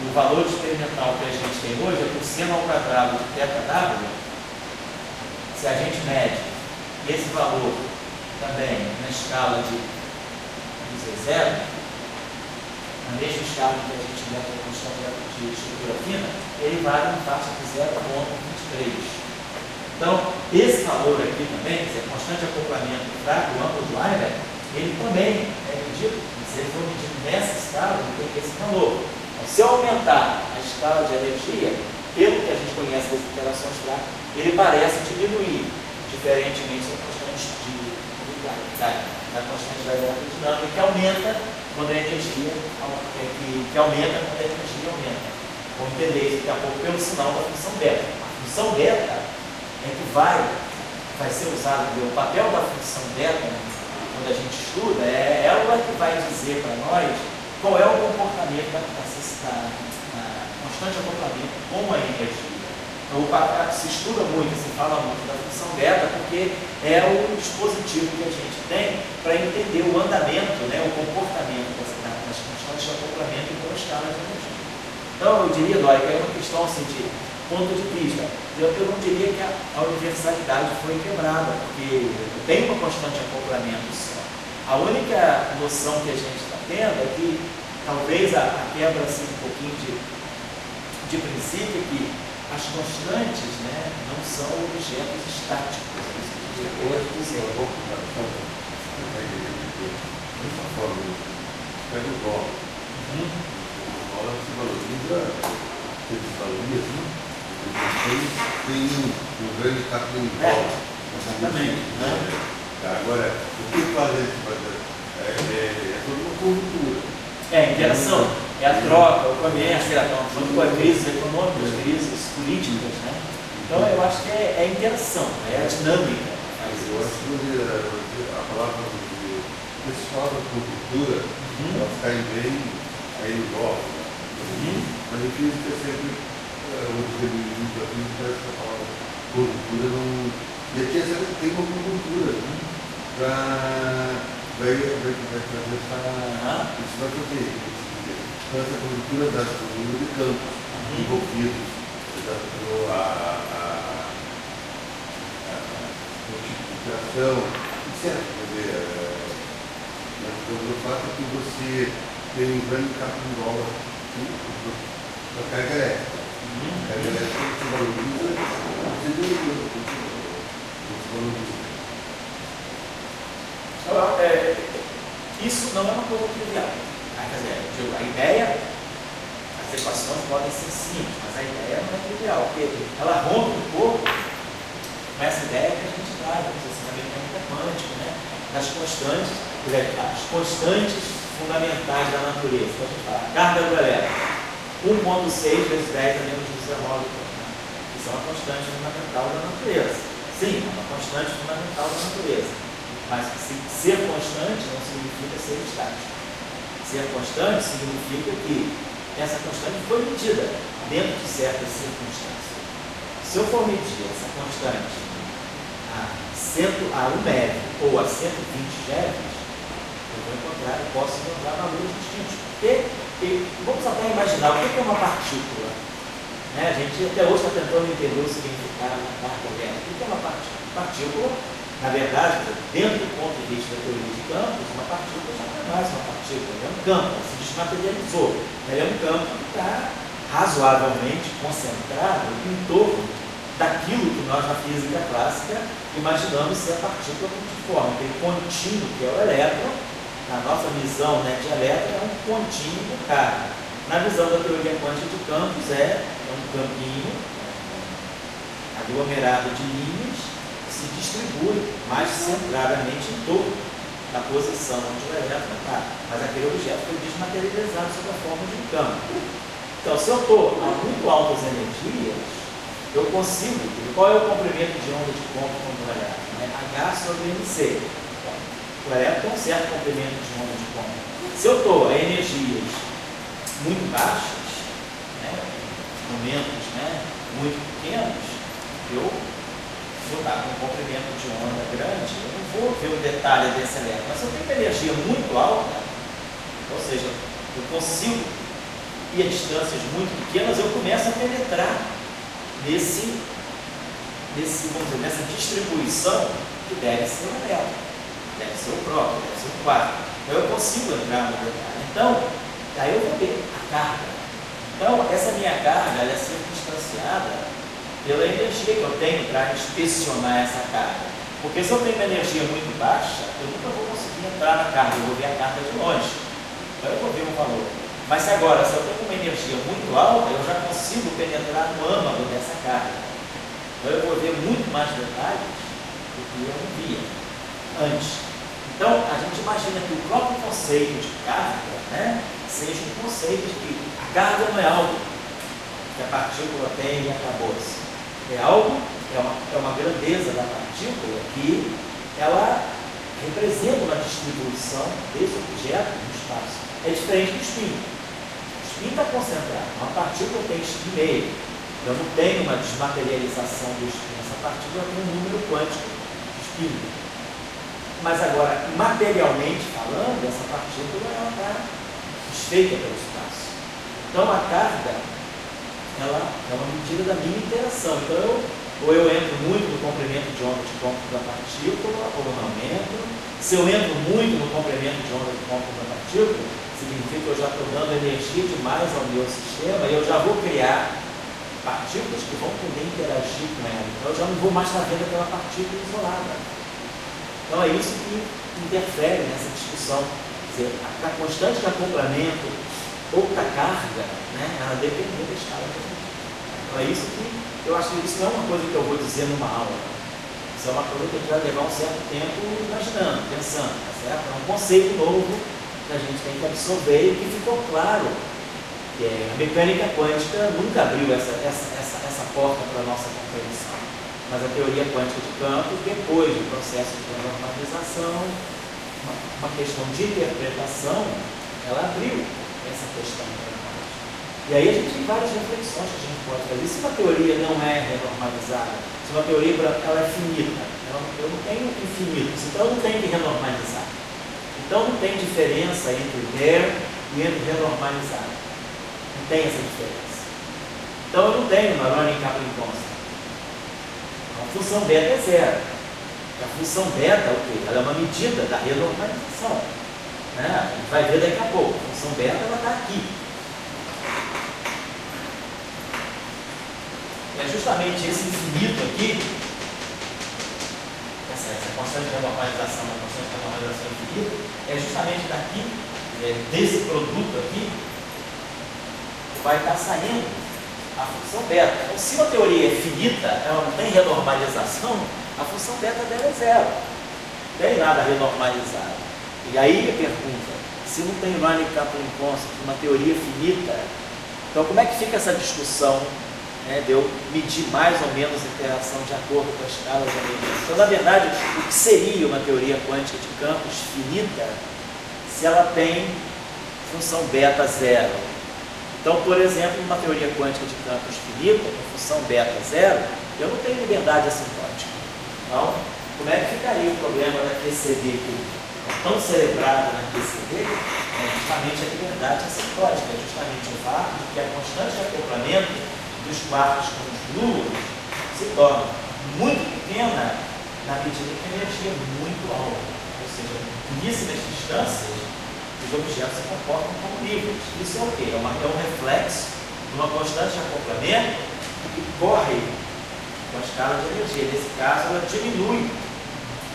O valor experimental que a gente tem hoje é por seno ao quadrado de θW. Se a gente mede esse valor também na escala de zero, na mesma escala que a gente mede a constante de estrutura fina, ele vale na faixa de 0,23. Então, esse valor aqui também, quer dizer, a constante de acoplamento fraco, o ângulo de Weinberg, ele também é medido, se ele for medido nessa escala, ele tem esse valor. Se eu aumentar a escala de energia, pelo que a gente conhece das interações fracas, ele parece diminuir, diferentemente da constante da constante da eletrodinâmica, que aumenta quando a energia que aumenta quando a energia aumenta. Vamos entender isso daqui a pouco pelo sinal da função beta. A função beta é que vai ser usada, o papel da função beta, quando a gente estuda, é ela que vai dizer para nós qual é o comportamento da constante de acoplamento com a energia. Então, se estuda muito, se fala muito da função beta, porque é o dispositivo que a gente tem para entender o andamento, né, o comportamento das constantes de acoplamento com a escala de energia. Então, eu diria, Dória, que é uma questão assim, de ponto de vista. Eu não diria que a universalidade foi quebrada, porque tem uma constante de acoplamento só. A única noção que a gente está tendo é que talvez a quebra assim, um pouquinho de princípio é que as constantes, né, não são objetos estáticos.
Eu acho que isso é uma computação. Dessa forma, pega o dólar. O dólar se valoriza, se desvaloriza, tem um grande capital em dólar.
Exatamente.
Agora, o que faz esse é toda uma conjuntura.
É a interação, é a troca, o comércio, junto com as crises econômicas, as crises políticas, né? Então eu acho que é a interação, é a dinâmica.
Eu acho que a palavra pessoal da conjuntura, elas caem bem aí no dólar. Mas eu fiz que é sempre um feminismo da vida, parece que a palavra conjuntura não. E aqui tem uma conjuntura para. Vai trazer isso vai fazer essa conjuntura das número de campos envolvidos, a multiplicação, etc. Quer dizer, o fato é que você tem um grande capital em dólar para carga elétrica. A carga elétrica se valoriza, você valoriza.
Isso não é uma coisa trivial. Quer dizer, a ideia, as equações podem ser simples, mas a ideia não é trivial, porque ela rompe um pouco com essa ideia que a gente traz, assim, na mecânica quântica, né? Das constantes, as constantes fundamentais da natureza. Então, a gente fala, a carga do elétron, 1,6 vezes 10 a menos 19. Né? Isso é uma constante fundamental da natureza. Sim, é uma constante fundamental da natureza. Mas ser constante não significa ser estático. Ser constante significa que essa constante foi medida dentro de certas circunstâncias. Se eu for medir essa constante a 1 MeV ou a 120 GeV, eu posso encontrar valores distintos. Vamos até imaginar o que é uma partícula. Né? A gente até hoje está tentando entender o significado da carga elétrica. O que é uma partícula? Partícula, na verdade, dentro do ponto de vista da teoria de campos, uma partícula já não é mais uma partícula, é um campo, ela se desmaterializou. Ela é um campo que está razoavelmente concentrado em torno daquilo que nós na física clássica imaginamos ser a partícula multiforme, aquele contínuo que é o elétron. Na nossa visão, né, de elétron é um contínuo de carga. Na visão da teoria quântica de campos é um campinho aglomerado de linhas que se distribui mais centradamente em torno da posição onde o elétron está. Mas aquele objeto foi desmaterializado sob a forma de um campo. Então, se eu estou a muito altas energias, eu consigo, qual é o comprimento de onda de ponto do elétron? H sobre MC. O elétron tem um certo comprimento de onda de ponto. Se eu estou a energias muito baixas, né, momentos, né, muito pequenos, eu vou estar com um comprimento de onda grande, eu não vou ver o detalhe desse elétron. Mas se eu tenho uma energia muito alta, ou seja, eu consigo ir a distâncias muito pequenas, eu começo a penetrar nessa distribuição que deve ser o elétron, deve ser o próprio, deve ser o quarto. Então eu consigo entrar no detalhe. Então, daí eu vou ver a carga. Então, essa minha carga ela é circunstanciada pela energia que eu tenho para inspecionar essa carga. Porque se eu tenho uma energia muito baixa, eu nunca vou conseguir entrar na carga, eu vou ver a carga de longe. Então eu vou ver um valor. Mas agora, se eu tenho uma energia muito alta, eu já consigo penetrar no âmago dessa carga. Então eu vou ver muito mais detalhes do que eu não via antes. Então, a gente imagina que o próprio conceito de carga, né, seja um conceito de que a carga não é algo que a partícula tem e acabou-se. É algo, é uma grandeza da partícula que ela representa uma distribuição desse objeto no espaço. É diferente do spin. O spin está concentrado, uma partícula tem spin meio. Eu não tenho uma desmaterialização do spin. Essa partícula tem um número quântico de spin. Mas agora, materialmente falando, essa partícula está desfeita pelo espaço. Então a carga, ela é uma medida da minha interação. Então ou eu entro muito no comprimento de onda de campo da partícula, ou não entro. Se eu entro muito no comprimento de onda de campo da partícula, significa que eu já estou dando energia demais ao meu sistema e eu já vou criar partículas que vão poder interagir com ela. Então eu já não vou mais estar vendo aquela partícula isolada. Então é isso que interfere nessa discussão. Quer dizer, a constante de acoplamento ou da carga, né, ela depende da escala de energia. Então é isso que eu acho que isso não é uma coisa que eu vou dizer numa aula. Isso é uma coisa que a gente vai levar um certo tempo imaginando, pensando, tá certo? É um conceito novo que a gente tem que absorver e que ficou claro que a mecânica quântica nunca abriu essa porta para a nossa compreensão. Mas a teoria quântica de campos, depois do processo de normalização, uma questão de interpretação, ela abriu essa questão. E aí a gente tem várias reflexões que a gente pode fazer. Se uma teoria não é renormalizada, se uma teoria ela é finita, eu não tenho infinitos, então eu não tenho que renormalizar. Então não tem diferença entre der e entre renormalizar. Não tem essa diferença. Então eu não tenho uma running coupling constant. A função beta é zero. A função beta, o quê? Ela é uma medida da renormalização. Né? A gente vai ver daqui a pouco. A função beta ela está aqui. É justamente esse infinito aqui, essa constante de renormalização, a constante de renormalização infinita, é justamente daqui, desse produto aqui, que vai estar saindo a função beta. Então, se uma teoria é finita, ela não tem renormalização, a função beta dela é zero. Não tem nada renormalizado. E aí a pergunta, se não tem running coupling constant, uma teoria finita, então como é que fica essa discussão? De eu medir mais ou menos a interação de acordo com a escala de energia. Então, na verdade, o que seria uma teoria quântica de campos finita se ela tem função beta zero? Então, por exemplo, uma teoria quântica de campos finita, com função beta zero, eu não tenho liberdade assintótica. Então, como é que ficaria o problema da QCD aqui? tão celebrada na PCD é justamente a liberdade assintótica, é justamente o fato de que a constante de acoplamento dos quartos com os núcleos se torna muito pequena na medida que a energia é muito alta. Ou seja, em finíssimas distâncias, os objetos se comportam como livres. Isso é o quê? É um reflexo de uma constante de acoplamento que corre com a escala de energia. Nesse caso, ela diminui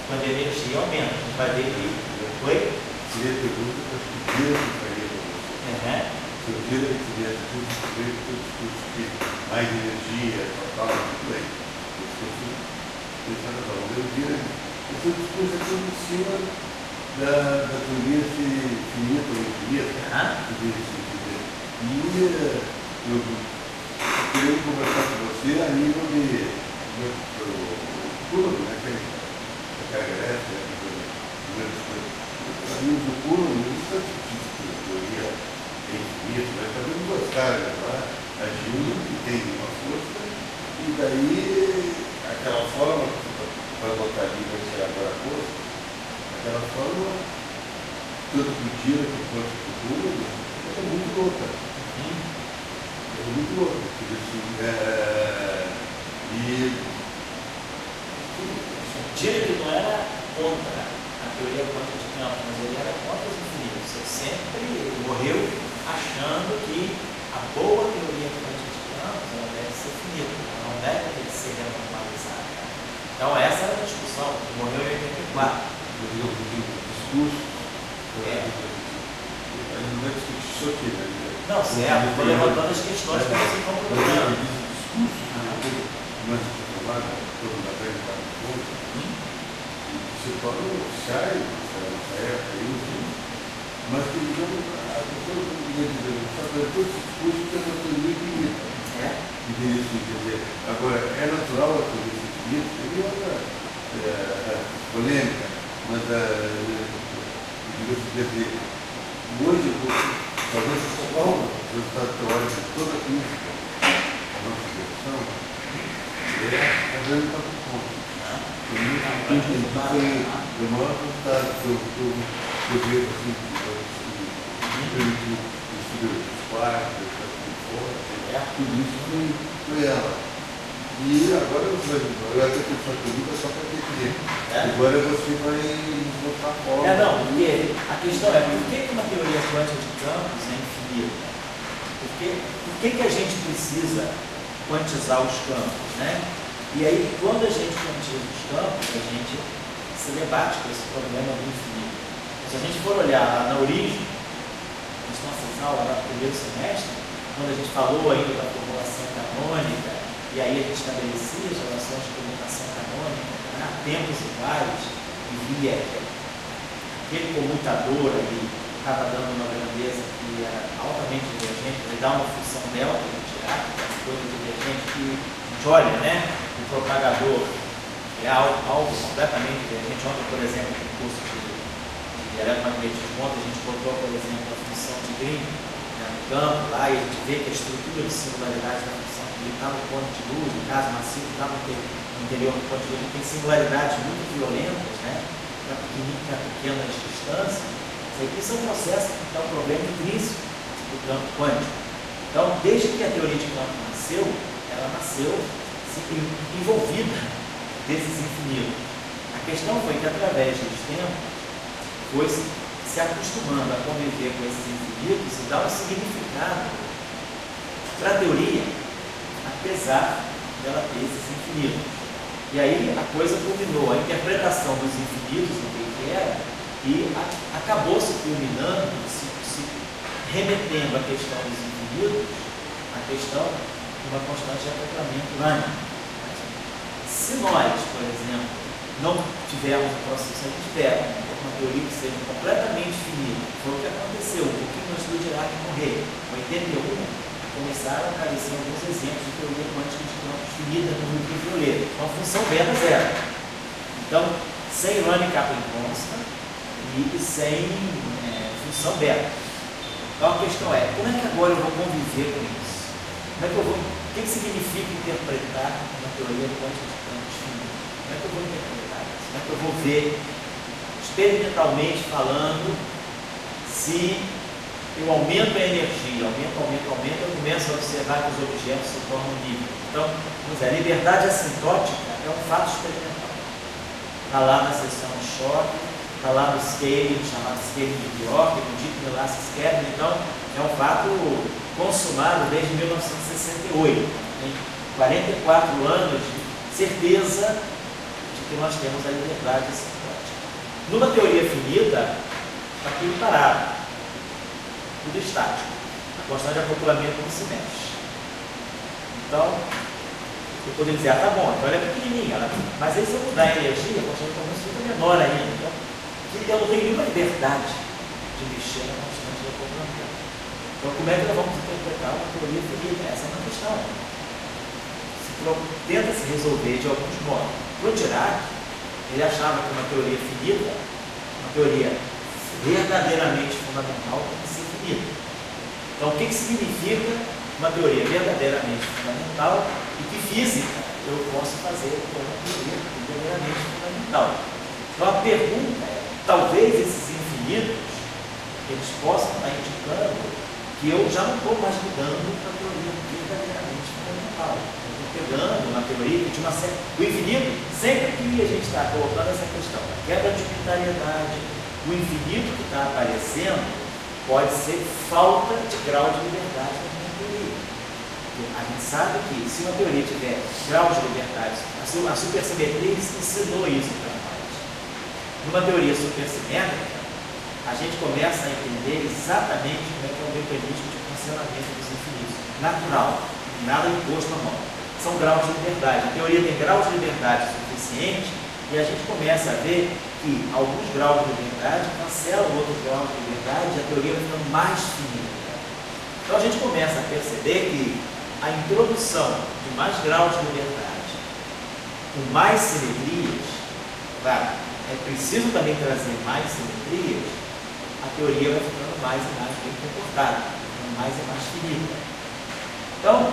quando a energia aumenta. A gente vai ver que... Oi?
Seria a pergunta que eu queria faria para você. Se eu queria que tivesse tudo que mais energia, total, tudo bem. Eu estou pensando na energia. Esse discurso é tudo em cima da teoria finita ou infinita. E eu queria conversar com você a nível de Coulomb, né? Que a carga elétrica, a nível do Coulomb, isso é tipo de teoria infinita, mas está vendo duas cargas lá, agindo, que tem uma força, e daí aquela forma, para botar ali, vai ser agora a força, aquela forma, tanto que tira quanto que Coulomb, é muito louca. É muito louco, porque assim,
Dirac não era contra a teoria quântica de campo, mas ele era contra os infinitos. Ele sempre morreu achando que a boa teoria quântica de campos ela deve ser finita, ela não deve ser normalizada. Então essa era a discussão, que morreu em 84.
o discurso, não vai discutir isso aqui, né?
Não, certo, estou levantando as questões que vocês estão colocando.
Mas todo da velha está no ponto, se tornam oficiais nessa época, mas que digamos, a pessoa não podia dizer, sabe, todo esse discurso tem uma teoria infinita. Quer dizer, agora, é natural a teoria infinita, tem outra polêmica, mas hoje, talvez só o resultado teórico de toda a crítica à nossa direção é a grande ponto. O maior resultado que eu vejo assim, o estudo dos quartos, tudo isso foi ela. E agora eu até tenho sua pergunta só para entender. Agora você vai botar a forma.
Não, porque a questão é por que uma teoria quântica de campos é infinita? Por que a gente precisa quantizar os campos, né? E aí, quando a gente quantiza os campos, a gente se debate com esse problema do infinito. Se a gente for olhar lá na origem, nas nossas aulas lá no primeiro semestre, quando a gente falou ainda da formulação canônica, e aí a gente estabelecia as relações de comunicação canônica, né, tempos iguais, e via que aquele comutador ali estava dando uma grandeza que era altamente divergente, ele dá uma função dela para tirar, coisa divergente que a gente olha, né? O propagador é algo completamente divergente. Ontem, por exemplo, no curso de eletromagnetismo, ontem a gente botou, por exemplo, a função de Green, né, no campo lá, e a gente vê que a estrutura de singularidade da função de Green está no ponto de luz, no caso massivo está no interior do ponto de luz, tem singularidades muito violentas, né, para pequenas distâncias. Isso é um processo que é um problema intrínseco do campo quântico. Então, desde que a teoria de campo nasceu, ela nasceu envolvida desses infinitos. A questão foi que, através dos tempos, foi se acostumando a conviver com esses infinitos e dar um significado para a teoria, apesar dela ter esses infinitos. E aí a coisa culminou, a interpretação dos infinitos, do que era, e acabou se culminando, se remetendo à questão dos infinitos, à questão de uma constante de acoplamento unânime. Se nós, por exemplo, não tivermos um processo, se a gente tiver uma teoria que seja completamente finita, foi o que aconteceu, um pouquinho antes do Dirac morrer, em 81, começaram a aparecer alguns exemplos de teoria quântica de campos finita no ultravioleta, uma função beta zero. Então, sem Running Kaplan consta e sem função beta. Então a questão é, como é que agora eu vou conviver com isso? O que significa interpretar uma teoria quântica de campos finitos? Como é que eu vou interpretar isso? Como é que eu vou ver os experimentalmente falando, se eu aumento a energia, aumento, eu começo a observar que os objetos se tornam níveis. Então, vamos dizer, a liberdade assintótica é um fato experimental. Está lá na seção de choque, está lá no scaling, chamado scaling de Bjork, no Deep Elastic Scaling. Então, é um fato consumado desde 1968. Tem 44 anos de certeza de que nós temos a liberdade assintótica. Numa teoria finita, está tudo parado, tudo estático. A constante de acoplamento não se mexe. Então, eu poderia dizer, tá bom, então ela é pequenininha, mas aí se eu mudar a energia, a constante de acoplamento fica menor ainda. Então, eu não tenho nenhuma liberdade de mexer na constante de acoplamento. Então, como é que nós vamos interpretar uma teoria finita? Essa é uma questão. Tenta se resolver de alguns modos. Para o Dirac, ele achava que uma teoria finita, uma teoria verdadeiramente fundamental, tem que ser finita. Então, o que significa uma teoria verdadeiramente fundamental e que física eu posso fazer com uma teoria verdadeiramente fundamental? Então, a pergunta é, talvez esses infinitos, eles possam estar indicando que eu já não estou mais lidando com a teoria verdadeiramente fundamental. Pegando uma teoria de uma série. O infinito, sempre que a gente está colocando essa questão, a quebra de unitariedade, o infinito que está aparecendo pode ser falta de grau de liberdade da minha teoria. A gente sabe que se uma teoria tiver grau de liberdade, a supersimetria ensinou isso para nós. Numa teoria supersimétrica, a gente começa a entender exatamente como é que é o mecanismo de funcionamento dos infinitos. Natural, nada imposto à mão. São graus de liberdade. A teoria tem graus de liberdade suficiente e a gente começa a ver que alguns graus de liberdade cancelam outros graus de liberdade e a teoria vai ficando mais finita. Então a gente começa a perceber que a introdução de mais graus de liberdade, com mais simetrias, claro, é preciso também trazer mais simetrias, a teoria vai ficando mais e mais bem comportada, mais e mais finita. Então,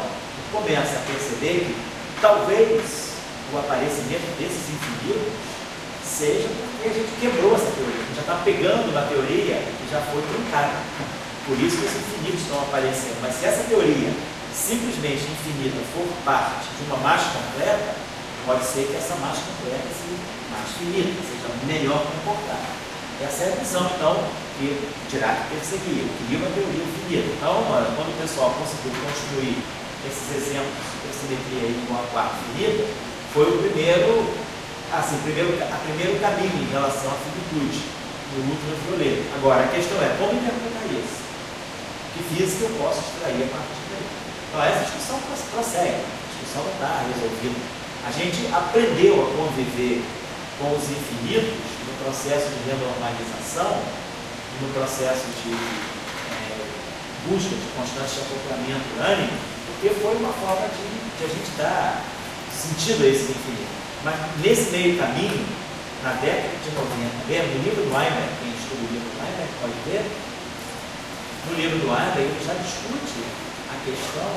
começa a perceber que talvez o aparecimento desses infinitos seja porque a gente quebrou essa teoria, a gente já está pegando uma teoria que já foi truncada. Por isso que os infinitos estão aparecendo. Mas se essa teoria simplesmente infinita for parte de uma marcha completa, pode ser que essa marcha completa seja mais finita, seja melhor comportada. Essa é a visão, então, que Dirac perseguia, queria uma teoria infinita. Então, quando o pessoal conseguiu construir esses exemplos de supersimetria aí com a quarta finita, foi o primeiro caminho em relação à finitude do ultravioleta. Agora, a questão é, como interpretar isso? Que física eu posso extrair a partir daí? Então, essa discussão prossegue, a discussão não está resolvida. A gente aprendeu a conviver com os infinitos no processo de renormalização, no processo de busca de constante de acoplamento urânico, porque foi uma forma de a gente dar sentido a esse infinito. Mas nesse meio caminho, na década de 90, mesmo, no livro do Weinberg, quem estuda o livro do Weinberg pode ver, no livro do Weinberg ele já discute a questão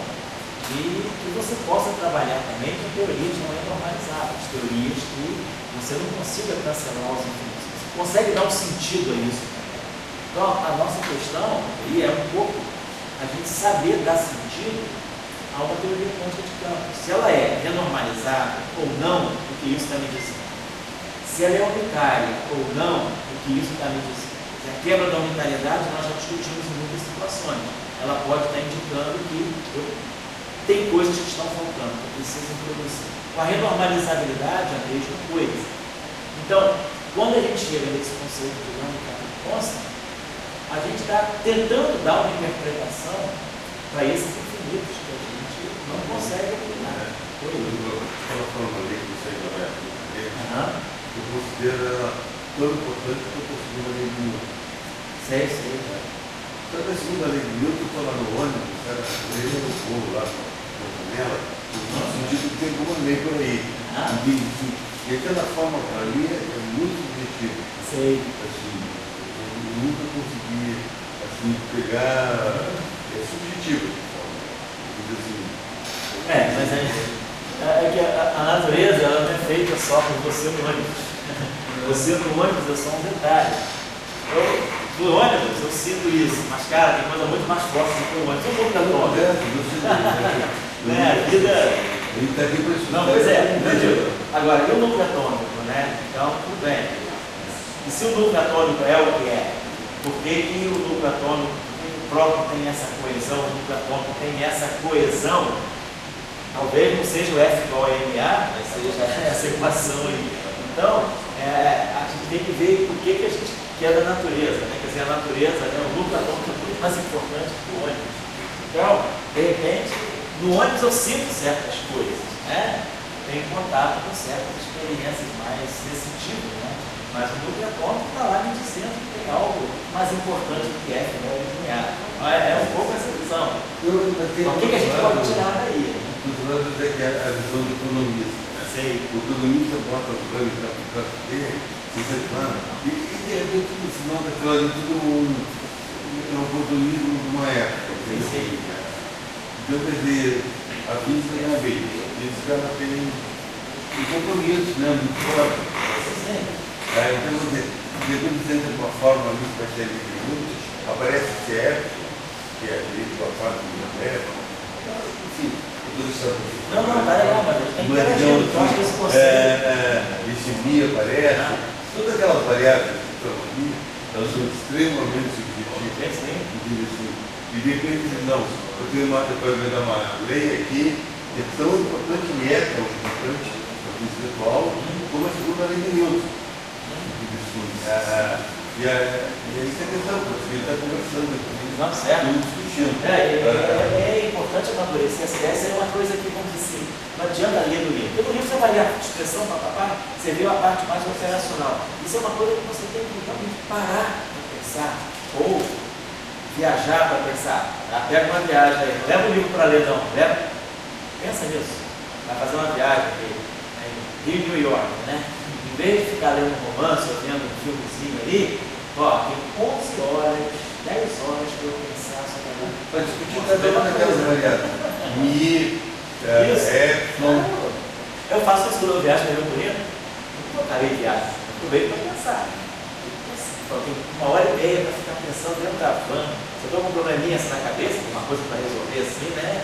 de que você possa trabalhar também com teorias não normalizáveis, teorias que você não consiga cancelar os infinitos, você consegue dar um sentido a isso também. Então a nossa questão aí é um pouco a gente saber dar sentido a uma teoria quântica de campo. Se ela é renormalizável ou não, o que isso está me dizendo. Se ela é unitária ou não, o que isso está me dizendo. A quebra da unitariedade nós já discutimos em muitas situações. Ela pode estar indicando que tem coisas que estão faltando, que eu preciso introduzir. Com a renormalizabilidade, a mesma coisa. Então, quando a gente chega nesse conceito de unidade constante, a gente está tentando dar uma interpretação para esses infinitos que a gente não consegue aplicar.
Aquela forma ali que você já vai eu considero ela tão importante que eu consigo a lei de Newton.
Sei.
Sabe a segunda lei de Newton, estou lá no ônibus, eu no bolo lá na janela, no sentido que tem alguma lei por aí. E aquela forma ali é muito subjetiva.
Sei.
Assim, eu nunca consegui assim, pegar. É subjetivo.
Mas é que a natureza ela não é feita só por você no ônibus. Você no ônibus é só um detalhe. No ônibus eu sinto isso, mas cara, tem coisa muito mais forte do que o ônibus. Eu vou para o ônibus. Né? A vida.
Ele está aqui para isso.
Não, pois é, entendi. Agora, e o núcleo atômico, né? Então, tudo bem. E se o núcleo atômico é o que é, por que o núcleo atômico, o próprio tem essa coesão, o núcleo atômico tem essa coesão? Talvez não seja o F igual a MA, mas seja essa equação aí. Então, a gente tem que ver o que a gente quer da natureza, né? Quer dizer, a natureza, né? O núcleo atômico é muito mais importante que o ônibus. Então, de repente, no ônibus eu sinto certas coisas, né? Tenho contato com certas experiências mais nesse tipo, né? Mas o núcleo atômico está lá me dizendo que tem algo mais importante do que F igual a MA. É um pouco essa visão. Então, o que a gente pode tirar daí?
Os lados é que a visão do economista.
Sei.
O economista bota os planos para aplicar dele, você fala, e de repente no final daquela ali tudo é um oportunismo de uma época.
Sei.
Então, quer dizer, a física é a vez. A física ela tem um compromisso, né? Muito forte. Então, quer dizer, depois de uma forma ali que vai ser muito, aparece o CF, que é a direito da parte do médico, enfim.
Não, tá legal, mas a gente tem que interagir. Eu acho que esse conceito.
Lissemia aparece, todas aquelas variáveis de economia, elas são extremamente subjetivas. E de repente, não, eu tenho uma lei aqui, que é tão importante e é tão importante na física atual, como a segunda lei de Newton. E aí você questão, porque ele está conversando aqui.
Não, certo.
Discutindo.
É importante amadurecer essa ideia. Essa é uma coisa que, vamos dizer assim, não adianta ler no livro. Porque no livro você vai ler a expressão, papapá, você vê a parte mais operacional. Isso é uma coisa que você tem que realmente parar para pensar, ou viajar para pensar. Pega uma viagem aí, não leva o livro para ler não, leva. Pensa nisso. Vai fazer uma viagem aqui, Rio e New York, né? Em vez de ficar lendo um romance ou vendo um filmezinho ali, ó, tem 11 horas, 10 horas para eu pensar sobre a vida.
Para discutir cada uma daquelas variáveis. Mi, Epsilon.
Eu faço isso quando eu viajo no Rio Bonito, não estarei viagem, eu aproveito para pensar. Então, tem 1h30 para ficar pensando dentro da van. Se eu estou com um probleminha assim na cabeça, uma coisa para resolver assim, né?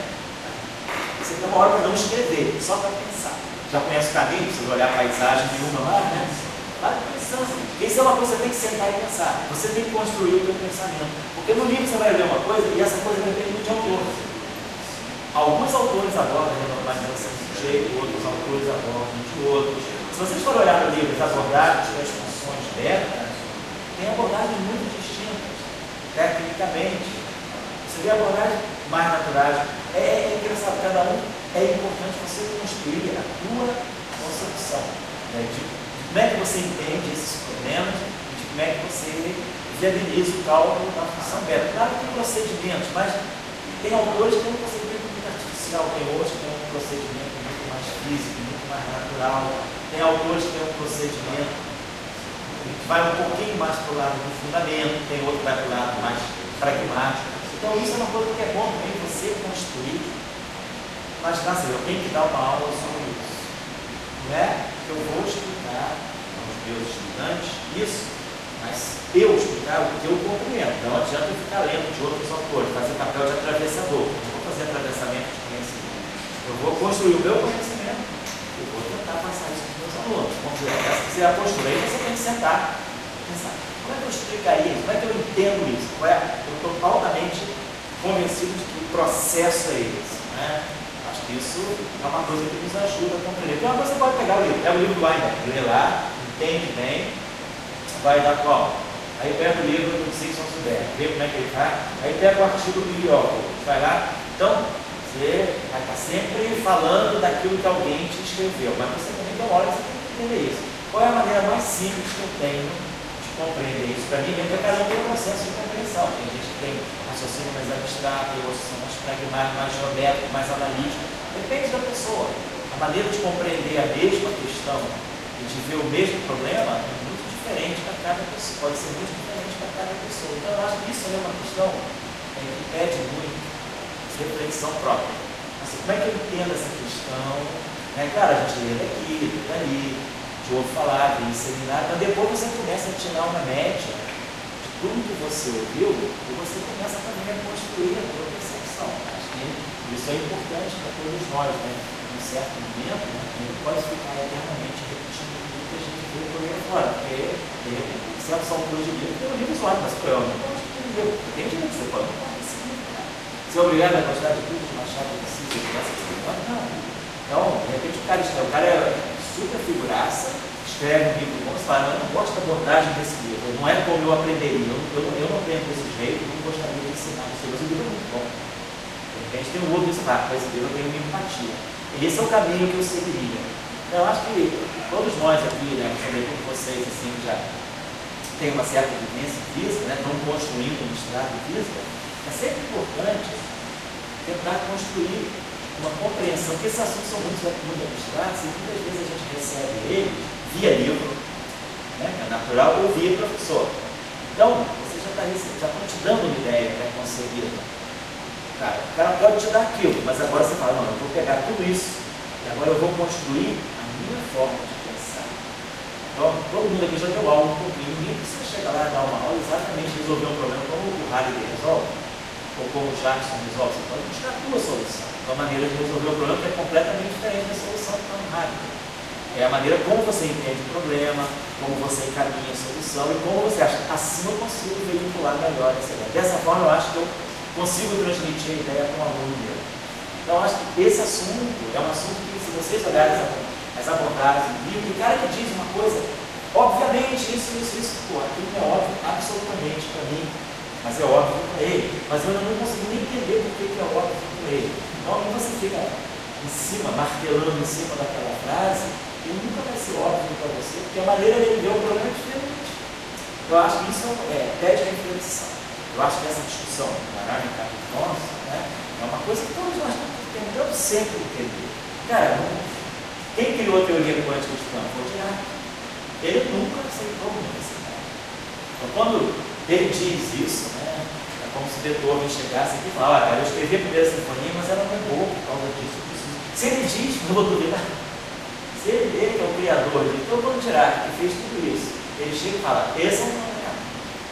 Você tem uma hora para não escrever, só para pensar. Já conhece o caminho, precisa olhar a paisagem nenhuma lá, né? Vai pensando. Isso é uma coisa que você tem que sentar e pensar. Você tem que construir o seu pensamento. Porque no livro você vai ler uma coisa e essa coisa depende muito de autor. Alguns autores abordam a normalização de um jeito, outros autores abordam de outros. Se vocês forem olhar no livro as abordagens das funções beta, tem abordagens muito distintas, tecnicamente. Você vê abordagens mais naturais. É engraçado, cada um é importante você construir a tua concepção, né, de como é que você entende esses problemas, de como é que você viabiliza o cálculo da função beta. Claro que tem procedimentos, mas tem autores que têm um procedimento muito artificial, tem outros que têm um procedimento muito mais físico, muito mais natural, tem autores que têm um procedimento que vai um pouquinho mais para o lado do fundamento, tem outro que vai para o lado mais pragmático. Então isso é uma coisa que é bom também você construir. Mas, assim, eu tenho que dar uma aula sobre isso. Não é que eu vou explicar aos meus estudantes isso, mas eu explicar o que eu compreendo. Não adianta eu ficar lendo de outros autores, fazer papel de atravessador. Eu não vou fazer atravessamento de conhecimento. Eu vou construir o meu conhecimento e vou tentar passar isso para os meus alunos. Vamos dizer, essa que é a postura. Aí você tem que sentar e pensar, como é que eu explicaria isso? Como é que eu entendo isso? Eu estou altamente convencido de que o processo é esse. Né? Acho que isso é uma coisa que nos ajuda a compreender. Então, você pode pegar o livro, pega o livro do Weinberg, lê lá, entende bem, vai dar qual? Aí pega o livro do Simpson Suber, vê como é que ele faz, aí pega o artigo do Biólogo, vai lá. Então, você vai estar sempre falando daquilo que alguém te escreveu, mas você também tem uma hora que você tem que entender isso. Qual é a maneira mais simples que eu tenho de compreender isso? Para mim, mesmo que cada um tem um processo de compreensão. Tem gente que tem raciocínio mais abstrato, outros são mais pragmático, mais geométrico, mais analítico. Depende da pessoa. A maneira de compreender a mesma questão e de ver o mesmo problema é muito diferente para cada pessoa. Pode ser muito diferente para cada pessoa. Então, eu acho que isso é uma questão que pede muito reflexão própria. Assim, como é que eu entendo essa questão? Claro, a gente lê daqui, lê dali, de ouve falar, vem em seminário, mas depois você começa a tirar uma média de tudo que você ouviu e você começa também a construir a sua percepção. Acho que isso é importante para todos nós, né? Em um certo momento, né? A gente pode ficar eternamente repetindo tudo que a gente vê por aí fora, porque de repente, se é só um curso de livro, tem um livro isolado, mas eu não gosto de livro. Tem gente que você pode não pode esse livro, cara. Você é obrigado a gostar de tudo, de Machado de Assis, de essa coisa? Não. Então, de repente o cara é super figuraça, escreve um livro bom, você fala, eu não gosto da abordagem desse livro, não é como eu aprenderia, eu não aprendo desse jeito, não gostaria de ensinar isso, mas o livro é muito bom. De repente tem um outro que você fala, com esse livro eu tenho uma empatia. E esse é o caminho que eu seguiria. Então, eu acho que todos nós aqui, né, sobretudo vocês, assim, já tem uma certa vivência física, né, estão construindo um estrado física, é sempre importante tentar construir uma compreensão, porque esses assuntos são muito abstratos e muitas vezes a gente recebe eles via livro, né, que é natural, ou via professor. Então, você já estão te dando uma ideia pré-concebida. O cara pode te dar aquilo, mas agora você fala, não, eu vou pegar tudo isso e agora eu vou construir a minha forma de pensar. Então, todo mundo aqui já deu aula um pouquinho, ninguém precisa chegar lá e dar uma aula exatamente resolver um problema como o Halliday resolve, ou como o Jackson resolve. Você pode buscar a tua solução. Então, a maneira de resolver o problema que é completamente diferente da solução que está no Halliday. É a maneira como você entende o problema, como você encaminha a solução e como você acha, assim eu consigo veicular melhor essa ideia. Dessa forma, eu acho que eu consigo transmitir a ideia para um aluno meu. Então, eu acho que esse assunto é um assunto que, se vocês olharem as abordagens do livro, o cara que diz uma coisa, obviamente, isso, pô, aquilo é óbvio absolutamente para mim, mas é óbvio para ele. Mas eu ainda não consigo nem entender por que é óbvio para ele. Então, quando você fica em cima, martelando em cima daquela frase, ele nunca vai ser óbvio para você, porque a maneira dele ver o problema é diferente. Eu acho que isso pede reflexão. Eu acho que essa discussão da Arábica nossa, né, é uma coisa que todos nós tentamos sempre entender. Cara, quem criou a teoria quântica de campo? Foi Dirac. Ele nunca aceitou a universidade. Então, quando ele diz isso, né, é como se Beethoven chegasse aqui e falasse, cara, eu escrevi a primeira sinfonia, mas ela não é boa por causa disso. Se ele diz, não vou duvidar. Se ele que é o criador, então quando Dirac que fez tudo isso, ele chega e fala, esse é um problema.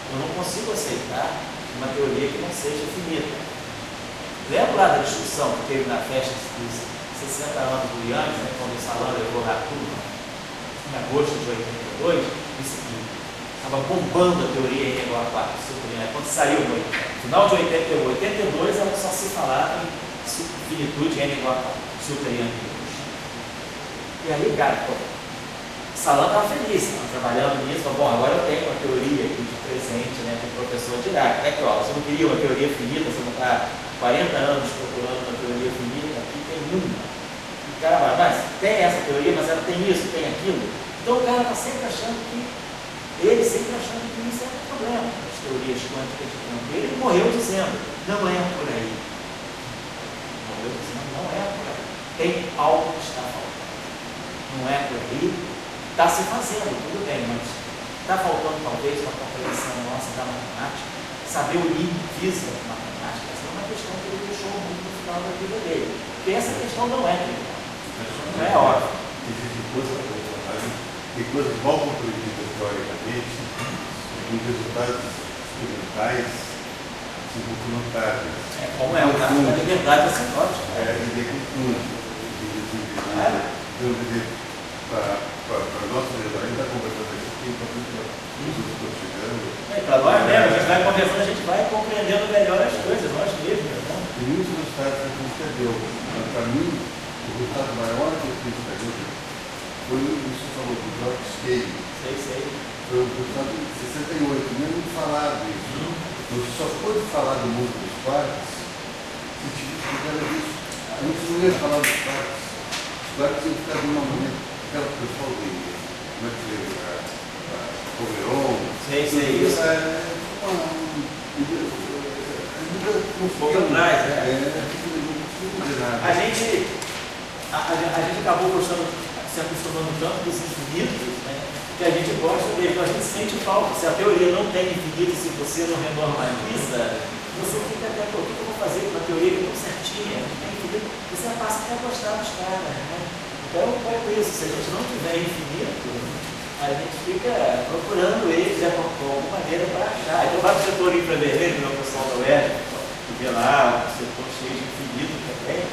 Eu não consigo aceitar uma teoria que não seja finita. Lembra lá da discussão que teve na festa dos 60 anos do Yankees, né, quando o Salão levou a turma, em agosto de 82, disse que estava bombando a teoria em igual a 4, quando saiu no final de 81, 82, ela só se falava em finitude n igual a 4, super Yankee. E aí, cara, o Salão estava feliz, estava trabalhando nisso, falou, bom, agora eu tenho uma teoria aqui de presente, né, do professor Dirac. Aqui, ó, você não queria uma teoria finita, você não está 40 anos procurando uma teoria finita, aqui tem uma. E o cara vai, mas tem essa teoria, mas ela tem isso, tem aquilo. Então o cara está sempre achando que, isso é um problema, as teorias quânticas de campo. Ele morreu dizendo, não é por aí. Morreu dizendo, não é por aí. Tem algo que está faltando. Não é por aí, está se fazendo, tudo bem, mas está faltando talvez uma compreensão nossa da matemática, saber unir física com matemática. Essa é uma questão que ele deixou muito no final da vida dele. Porque essa questão não é trivial, não é óbvio.
Tem coisas mal compreendidas teoricamente, com resultados experimentais voluntários.
Como é o caso da liberdade assignótica.
Para nós, a gente está conversando aqui,
para nós mesmo, a gente vai conversando, a gente vai compreendendo melhor as coisas, nós mesmos. Né?
Tem muitos resultados que a gente perdeu. Para mim, o resultado maior que a gente perdeu foi o que você falou do George Scale.
Sei.
Foi o resultado de 68, nem muito falado isso. Você só pôde falar do mundo dos quartos se tiver isso. A gente não ia falar dos quartos. Os quartos iam ficar de uma maneira. Aquela pessoa de Poveron.
Sei, isso. Um pouco atrás, a gente acabou se acostumando tanto dos infinitos, né, que a gente gosta dele, a gente sente falta. Se a teoria não tem infinito, se você não renormaliza, você fica até, o que eu vou fazer com uma teoria que é tão certinha, não tem infinito, você passa até a gostar dos caras, né? Então, é isso, se a gente não tiver infinito, a gente fica procurando eles de alguma maneira para achar. Então, vai para o setor infravermelho, meu pessoal da UERJ, que vê lá o setor cheio de infinito também.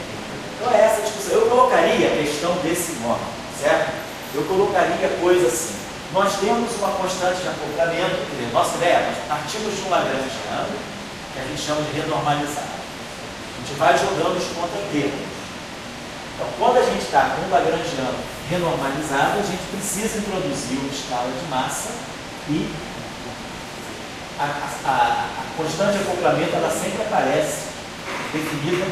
Então, é essa a discussão. Eu colocaria a questão desse modo, certo? Eu colocaria coisa assim. Nós temos uma constante de acoplamento, quer dizer, nossa ideia, nós partimos de um lagrangiano, que a gente chama de renormalizado. A gente vai jogando os contratermos. Então, quando a gente está com um lagrangiano renormalizado, a gente precisa introduzir uma escala de massa e a constante de acoplamento ela sempre aparece definida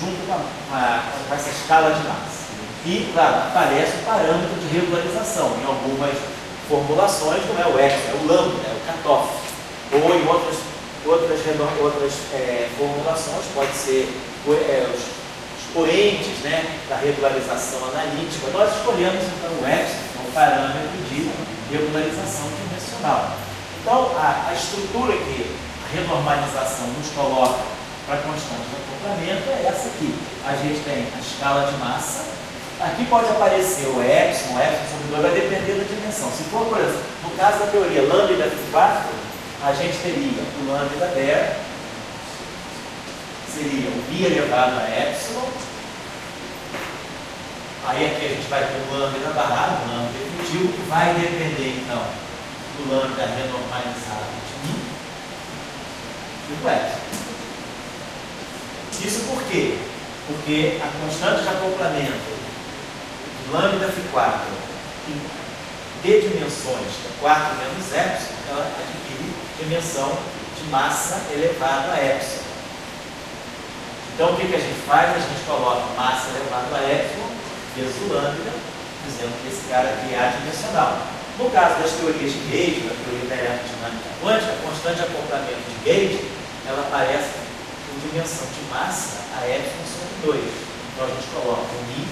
junto com essa escala de massa. E, claro, aparece o parâmetro de regularização em algumas formulações, não é o X, é o lambda, é o cutoff. Ou em outras formulações, pode ser os expoentes, né, da regularização analítica. Nós escolhemos então o epsilon como parâmetro de regularização dimensional. Então, a estrutura que a renormalização nos coloca para a constante de acoplamento é essa aqui. A gente tem a escala de massa. Aqui pode aparecer o epsilon sobre 2, vai depender da dimensão. Se for, por exemplo, no caso da teoria lambda 4, a gente teria o lambda dr, seria o π elevado a epsilon. Aí aqui a gente vai ter o lambda barrado, o lambda definitivo, que vai depender então do lambda renormalizado de μ e do epsilon. Isso por quê? Porque a constante de acoplamento de lambda Φ4 de dimensões, que é 4 menos epsilon, ela adquire dimensão de massa elevado a epsilon. Então, o que a gente faz? A gente coloca massa elevado a epsilon, vezes o lambda, dizendo que esse cara aqui é adimensional. No caso das teorias de Gauge, da teoria da aerodinâmica quântica, a constante de acoplamento de Gauge, ela aparece com dimensão de massa a epsilon sobre 2. Então, a gente coloca o μ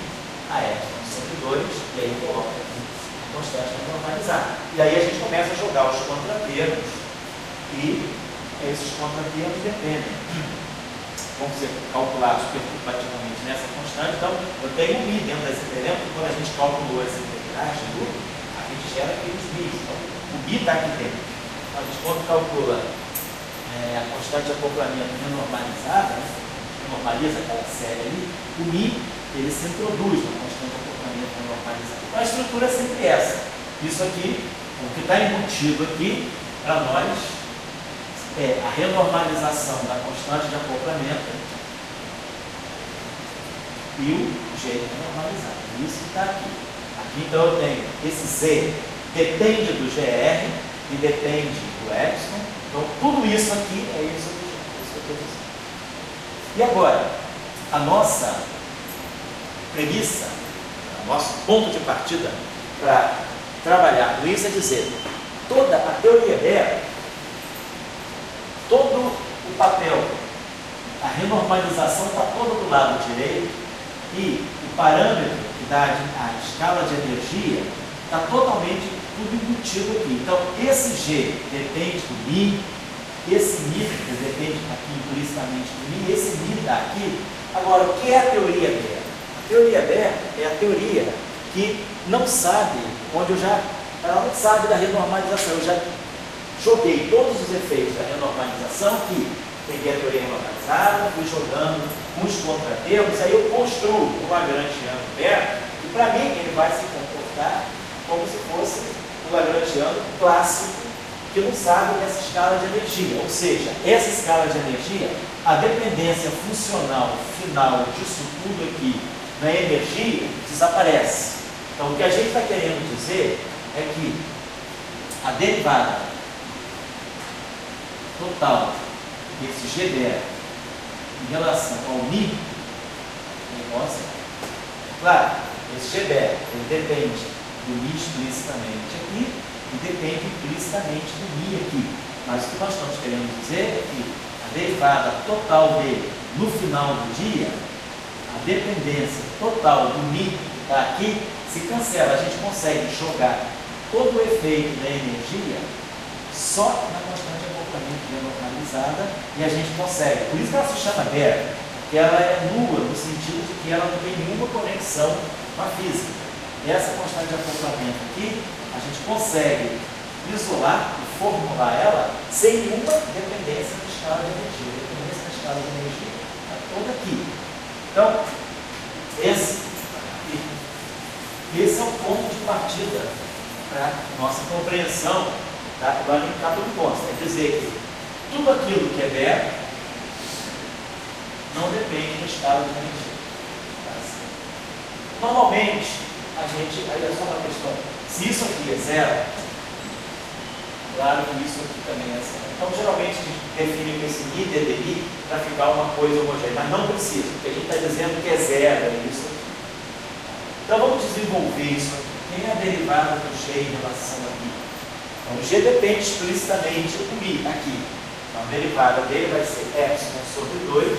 a epsilon sobre 2, e aí coloca aqui a constante normalizada. E aí a gente começa a jogar os contratermos, e esses contratermos dependem. Vão ser calculados perturbativamente nessa constante. Então, eu tenho um μ dentro desse integral, que quando a gente calculou as integrais de tudo, a gente gera aqueles μ's. Então, o μ está aqui dentro. A gente, quando calcula a constante de acoplamento renormalizada, normaliza aquela série ali, o μ ele se introduz na constante de acoplamento renormalizada. Então, a estrutura é sempre essa. Isso aqui, o que está embutido aqui, para nós, é a renormalização da constante de acoplamento e o G renormalizado. Isso que está aqui. Aqui, então, eu tenho esse Z depende do GR e depende do epsilon. Então, tudo isso aqui é isso que eu estou dizendo. E agora, a nossa premissa, o nosso ponto de partida para trabalhar com isso é dizer, toda a teoria dela, todo o papel, a renormalização está todo do lado direito e o parâmetro que dá a escala de energia está totalmente tudo embutido aqui. Então, esse G depende do μ, esse μ depende aqui implicitamente do μ, esse μ está aqui. Agora, o que é a teoria dela? A teoria dela é a teoria que não sabe, ela não sabe da renormalização. Eu já joguei todos os efeitos da renormalização aqui. Peguei a teoria renormalizada, fui jogando uns contratermos, aí eu construo um lagrangiano perto, e para mim ele vai se comportar como se fosse um lagrangiano clássico que não sabe dessa escala de energia. Ou seja, essa escala de energia, a dependência funcional final disso tudo aqui na energia desaparece. Então, o que a gente está querendo dizer é que a derivada total desse GDR em relação ao μ é igual a zero. Claro, esse GDR ele depende do μ explicitamente aqui e depende implicitamente do μ aqui. Mas o que nós estamos querendo dizer é que a derivada total dele no final do dia, a dependência total do μ que está aqui se cancela. A gente consegue jogar todo o efeito da energia só na constante de acoplamento renormalizada e a gente consegue. Por isso que ela se chama Baire, porque ela é nula no sentido de que ela não tem nenhuma conexão uma física. E essa constante de acoplamento aqui, a gente consegue isolar e formular ela sem nenhuma dependência da escala de energia. A dependência da escala de energia está toda aqui. Então, esse é o ponto de partida para a nossa compreensão do Anicato consta. É dizer que tudo aquilo que é zero não depende da escala de energia. Normalmente, aí é só uma questão, se isso aqui é zero, claro que isso aqui também é zero. Então, geralmente, a gente define com esse I, DDI, para ficar uma coisa homogênea, mas não precisa, porque a gente está dizendo que é zero, é isso aqui. Então, vamos desenvolver isso aqui. Quem é a derivada do G em relação a I? Então, o G depende explicitamente do I aqui. Então, a derivada dele vai ser epsilon sobre 2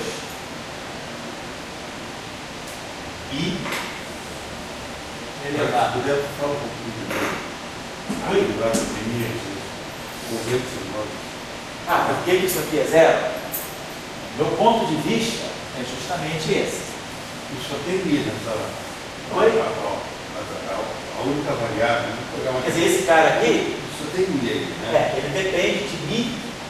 I elevado.
Podia falar um pouquinho de derivada de mim,
por que isso aqui é zero? Meu ponto de vista é justamente esse.
E só tem I nessa.
Oi?
A única variável.
Quer dizer, esse cara aqui,
só tem I aí, né?
ele depende de mim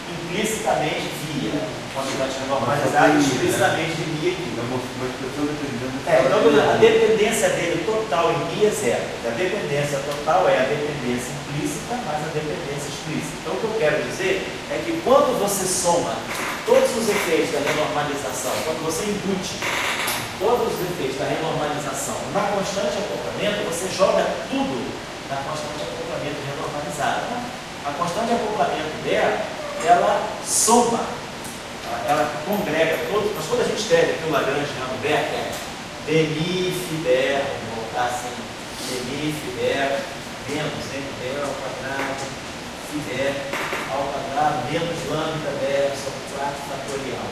implicitamente via quantidade normalizada, explicitamente de mim aqui.
É uma expressão dependendo.
Então, a dependência dele total em mim é zero. A dependência total é a dependência implícita mais a dependência explícita. Então, o que eu quero dizer é que quando você soma todos os efeitos da renormalização, quando você embute todos os efeitos da renormalização na constante de acoplamento, você joga tudo na constante de acoplamento renormalizada. A constante de acoplamento dela, ela soma, ela congrega todos. Mas quando a gente escreve aqui o Lagrangiano Becker, dmi fider, vou botar assim, dmi fider menos md ao quadrado fider ao quadrado menos lambda der sobre 4 fatorial.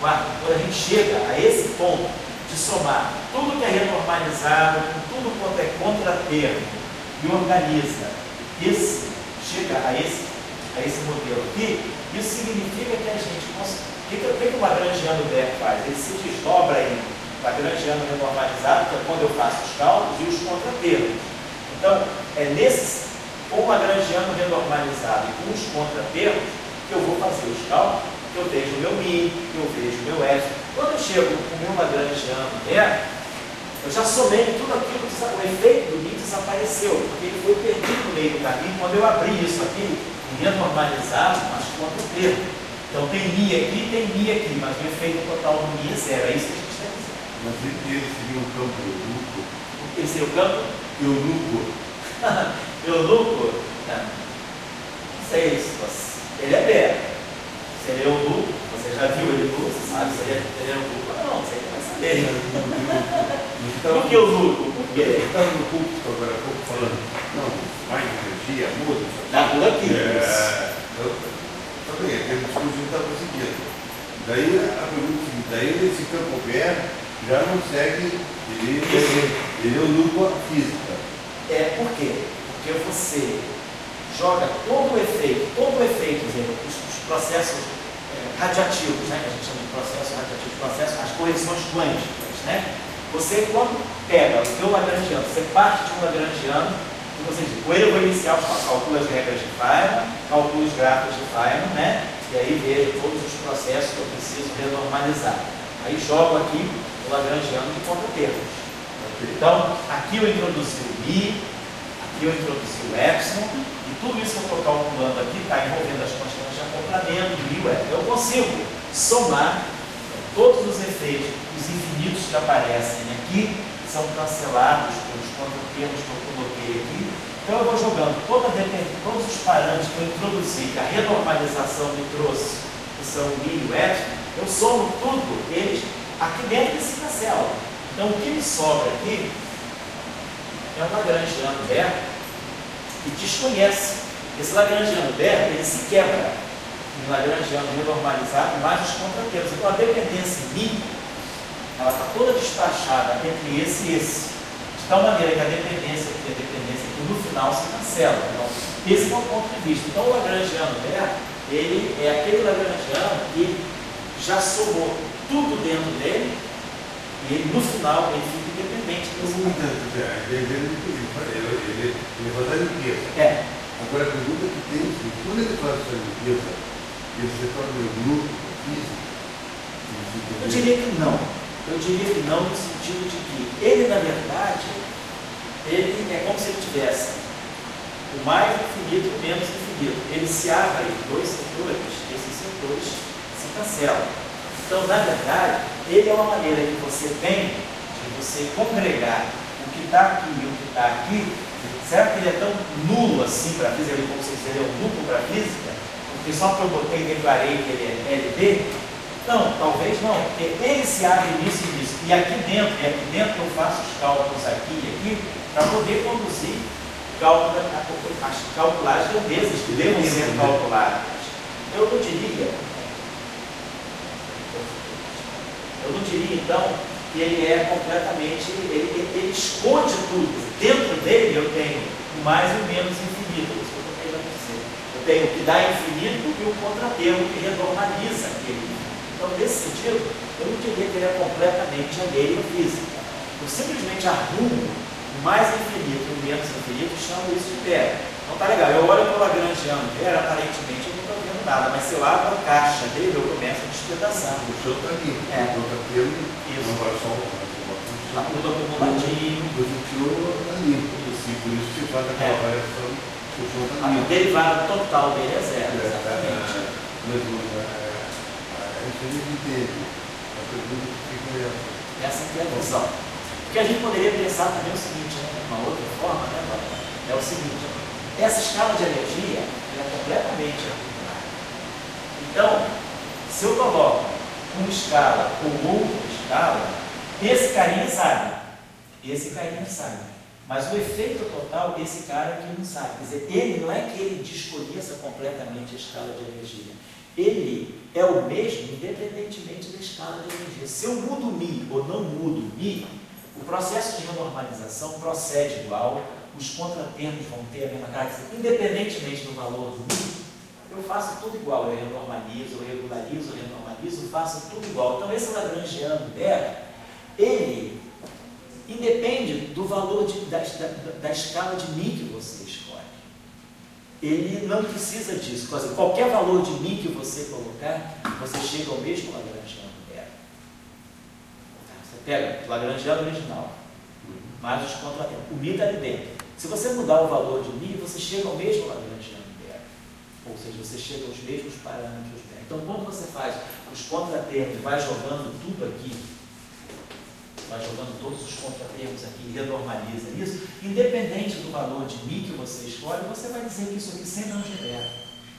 Quando a gente chega a esse ponto de somar tudo que é renormalizado, tudo quanto é contratermo e organiza chega a esse modelo aqui, isso significa que a gente o que o Lagrangiano Becker faz? Ele se desdobra em Lagrangiano renormalizado, que é quando eu faço os cálculos, e os contratermos. Então, com o Lagrangiano renormalizado e com os contratermos, que eu vou fazer os cálculos, que eu vejo o meu mi, que eu vejo o meu epsilon. Quando eu chego com o meu Lagrangiano Becker, eu já somei tudo aquilo, o efeito do mi desapareceu, porque ele foi perdido no meio do caminho quando eu abri isso aqui, renormalizado, mas contratermos. Então tem mi aqui, mas o efeito total do mi é zero. É isso que a gente está dizendo.
Mas ele seria um campo eunuco.
Ele seria o campo?
Eunuco.
Eunuco? Não sei se ele é bero. Se ele é eunuco, você já viu ele nu, você sabe se ele é eunuco ou não, você vai saber. Por que eunuco? Porque ele
estava no púlpito agora há pouco falando, não, mais energia, muda.
Está tudo aqui.
Também, aquele discurso estava seguindo. Daí a pergunta seguinte, daí esse campo aberto já não segue, ele é o núcleo física.
Por quê? Porque você joga todo o efeito, os processos radiativos, né, que a gente chama de processos, as correções quânticas, né? Você, quando pega o teu Lagrangiano, você parte de um Lagrangiano, você diz, com ele eu vou iniciar, calcula as regras de Feynman, calcula os gráficos de Feynman, né? E aí vejo todos os processos que eu preciso renormalizar. Aí jogo aqui o Lagrangiano de contratermos. Então, aqui eu introduzi o mi, aqui eu introduzi o epsilon, e tudo isso que eu estou calculando aqui está envolvendo as constantes de acoplamento, mi e o epsilon. Eu consigo somar todos os efeitos, os infinitos que aparecem aqui, são cancelados pelos contratermos que eu coloquei aqui. Então eu vou jogando todos os parâmetros que eu introduzi, que a renormalização me trouxe, que são o mi e o epsilon, eu somo tudo eles aqui dentro desse cancela. Então o que me sobra aqui é um Lagrangiano Becker que desconhece. Esse Lagrangiano Becker, ele se quebra em Lagrangiano renormalizado mais os contratermos. Então a dependência em mi, ela está toda despachada entre esse e esse. De tal maneira que a dependência aqui no final se cancela. Então, esse é o ponto de vista. Então o Lagrangiano Becker, ele é aquele Lagrangiano que já somou tudo dentro dele E ele, no final, ele fica independente desse
Ele faz a limpeza.
É.
Agora a pergunta que tem é se quando ele faz essa limpeza, ele se torna um grupo físico.
Eu diria que não. Eu diria que não, no sentido de que ele, na verdade, ele é como se ele tivesse o mais infinito e o menos infinito. Ele se abre em dois setores, esses setores se cancelam. Então, na verdade, ele é uma maneira que você tem de você congregar o que está aqui e o que está aqui. Será que ele é tão nulo assim para a física, como se ele é um nulo para a física? Porque só porque eu botei e declarei que ele é LB? Não, talvez não, porque ele se abre nisso e nisso. E aqui dentro eu faço os cálculos aqui e aqui para poder conduzir as calcular as grandezas que devem ser calculadas. Eu não diria então que ele é completamente, ele esconde tudo. Dentro dele eu tenho o mais e o menos infinito. Isso que eu estou querendo dizer. Eu tenho o que dá infinito e o contratermo que renormaliza aquele. Então, nesse sentido, eu não diria que ele é completamente alheio à física. Eu simplesmente arrumo o mais infinito e o menos infinito e chamo isso de pé. Então tá legal, eu olho para o Lagrangiano, aparentemente eu não estou vendo nada, mas se eu abro a caixa dele, eu começo a despedaçar.
O seu está aqui.
É.
O outro aqui
Isso.
não vai só
Está tudo acumuladinho.
Você tirou ali. Por isso que você faz aquela variação. O seu está
O derivado total dele é zero, exatamente.
Mas isso a gente entende. A pergunta que fica é essa.
Essa aqui é a noção. Porque a gente poderia pensar também o seguinte, né? Uma outra forma, né? É o seguinte, essa escala de energia é completamente arbitrada. Então, se eu coloco uma escala ou outra escala, esse carinha sabe, mas o efeito total, esse cara aqui não sabe. Quer dizer, ele não é que ele desconheça completamente a escala de energia. Ele é o mesmo independentemente da escala de energia. Se eu mudo Mi ou não mudo Mi, o processo de renormalização procede igual, os contratermos vão ter a mesma característica, independentemente do valor do Mi, eu faço tudo igual, eu renormalizo, eu regularizo, eu renormalizo, faço tudo igual. Então esse Lagrangiano ele independe do valor da escala de Mi que você escolhe. Ele não precisa disso. Qualquer valor de Mi que você colocar, você chega ao mesmo Lagrangiano Você pega o Lagrangiano original, mais os contratempos. O Mi está ali dentro. Se você mudar o valor de Mi, você chega ao mesmo Lagrangiano Ou seja, você chega aos mesmos parâmetros dela. Então, quando você faz os contratermos, vai jogando tudo aqui, vai jogando todos os contratermos aqui e renormaliza isso, independente do valor de Mi que você escolhe, você vai dizer que isso aqui sempre é um Geber.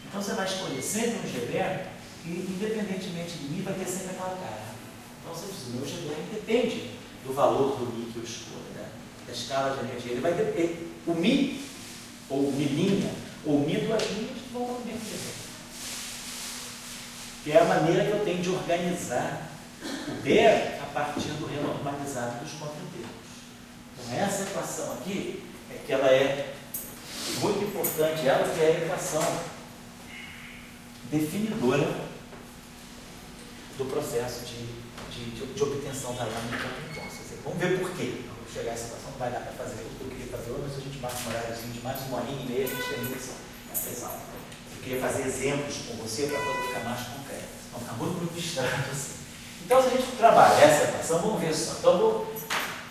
Então, você vai escolher sempre um Geber e, independentemente de Mi, vai ter sempre aquela cara. Então, você diz, o meu Geber depende do valor do Mi que eu escolho, né? Da escala de energia. Ele vai depender. O Mi, ou Mi', ou Mi duas linhas, vão ao mesmo Geber. Que é a maneira que eu tenho de organizar o Der a partir do renormalizado dos contratermos. Então, essa equação aqui, é que ela é muito importante, ela que é a equação definidora do processo de obtenção da lâmina de contratempo. Vamos ver por quê. Vamos chegar a essa equação, não vai dar para fazer tudo que eu queria fazer hoje, mas a gente marca um horáriozinho de mais uma horinha e meia, a gente termina essa aula. Eu queria fazer exemplos com você para poder ficar mais concreto. Não ficar muito abstrato assim. Então, se a gente trabalha essa equação, vamos ver só. Então,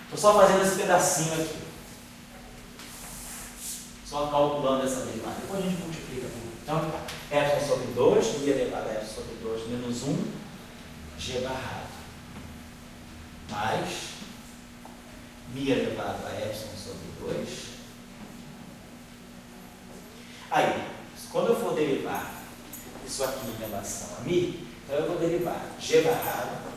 estou só fazendo esse pedacinho aqui. Só calculando essa derivada. Depois a gente multiplica tudo. Então, epsilon sobre 2, mi elevado a epsilon sobre 2 menos 1, g barrado. Mais mi elevado a epsilon sobre 2. Aí, quando eu for derivar isso aqui em relação a mi, então eu vou derivar g barrado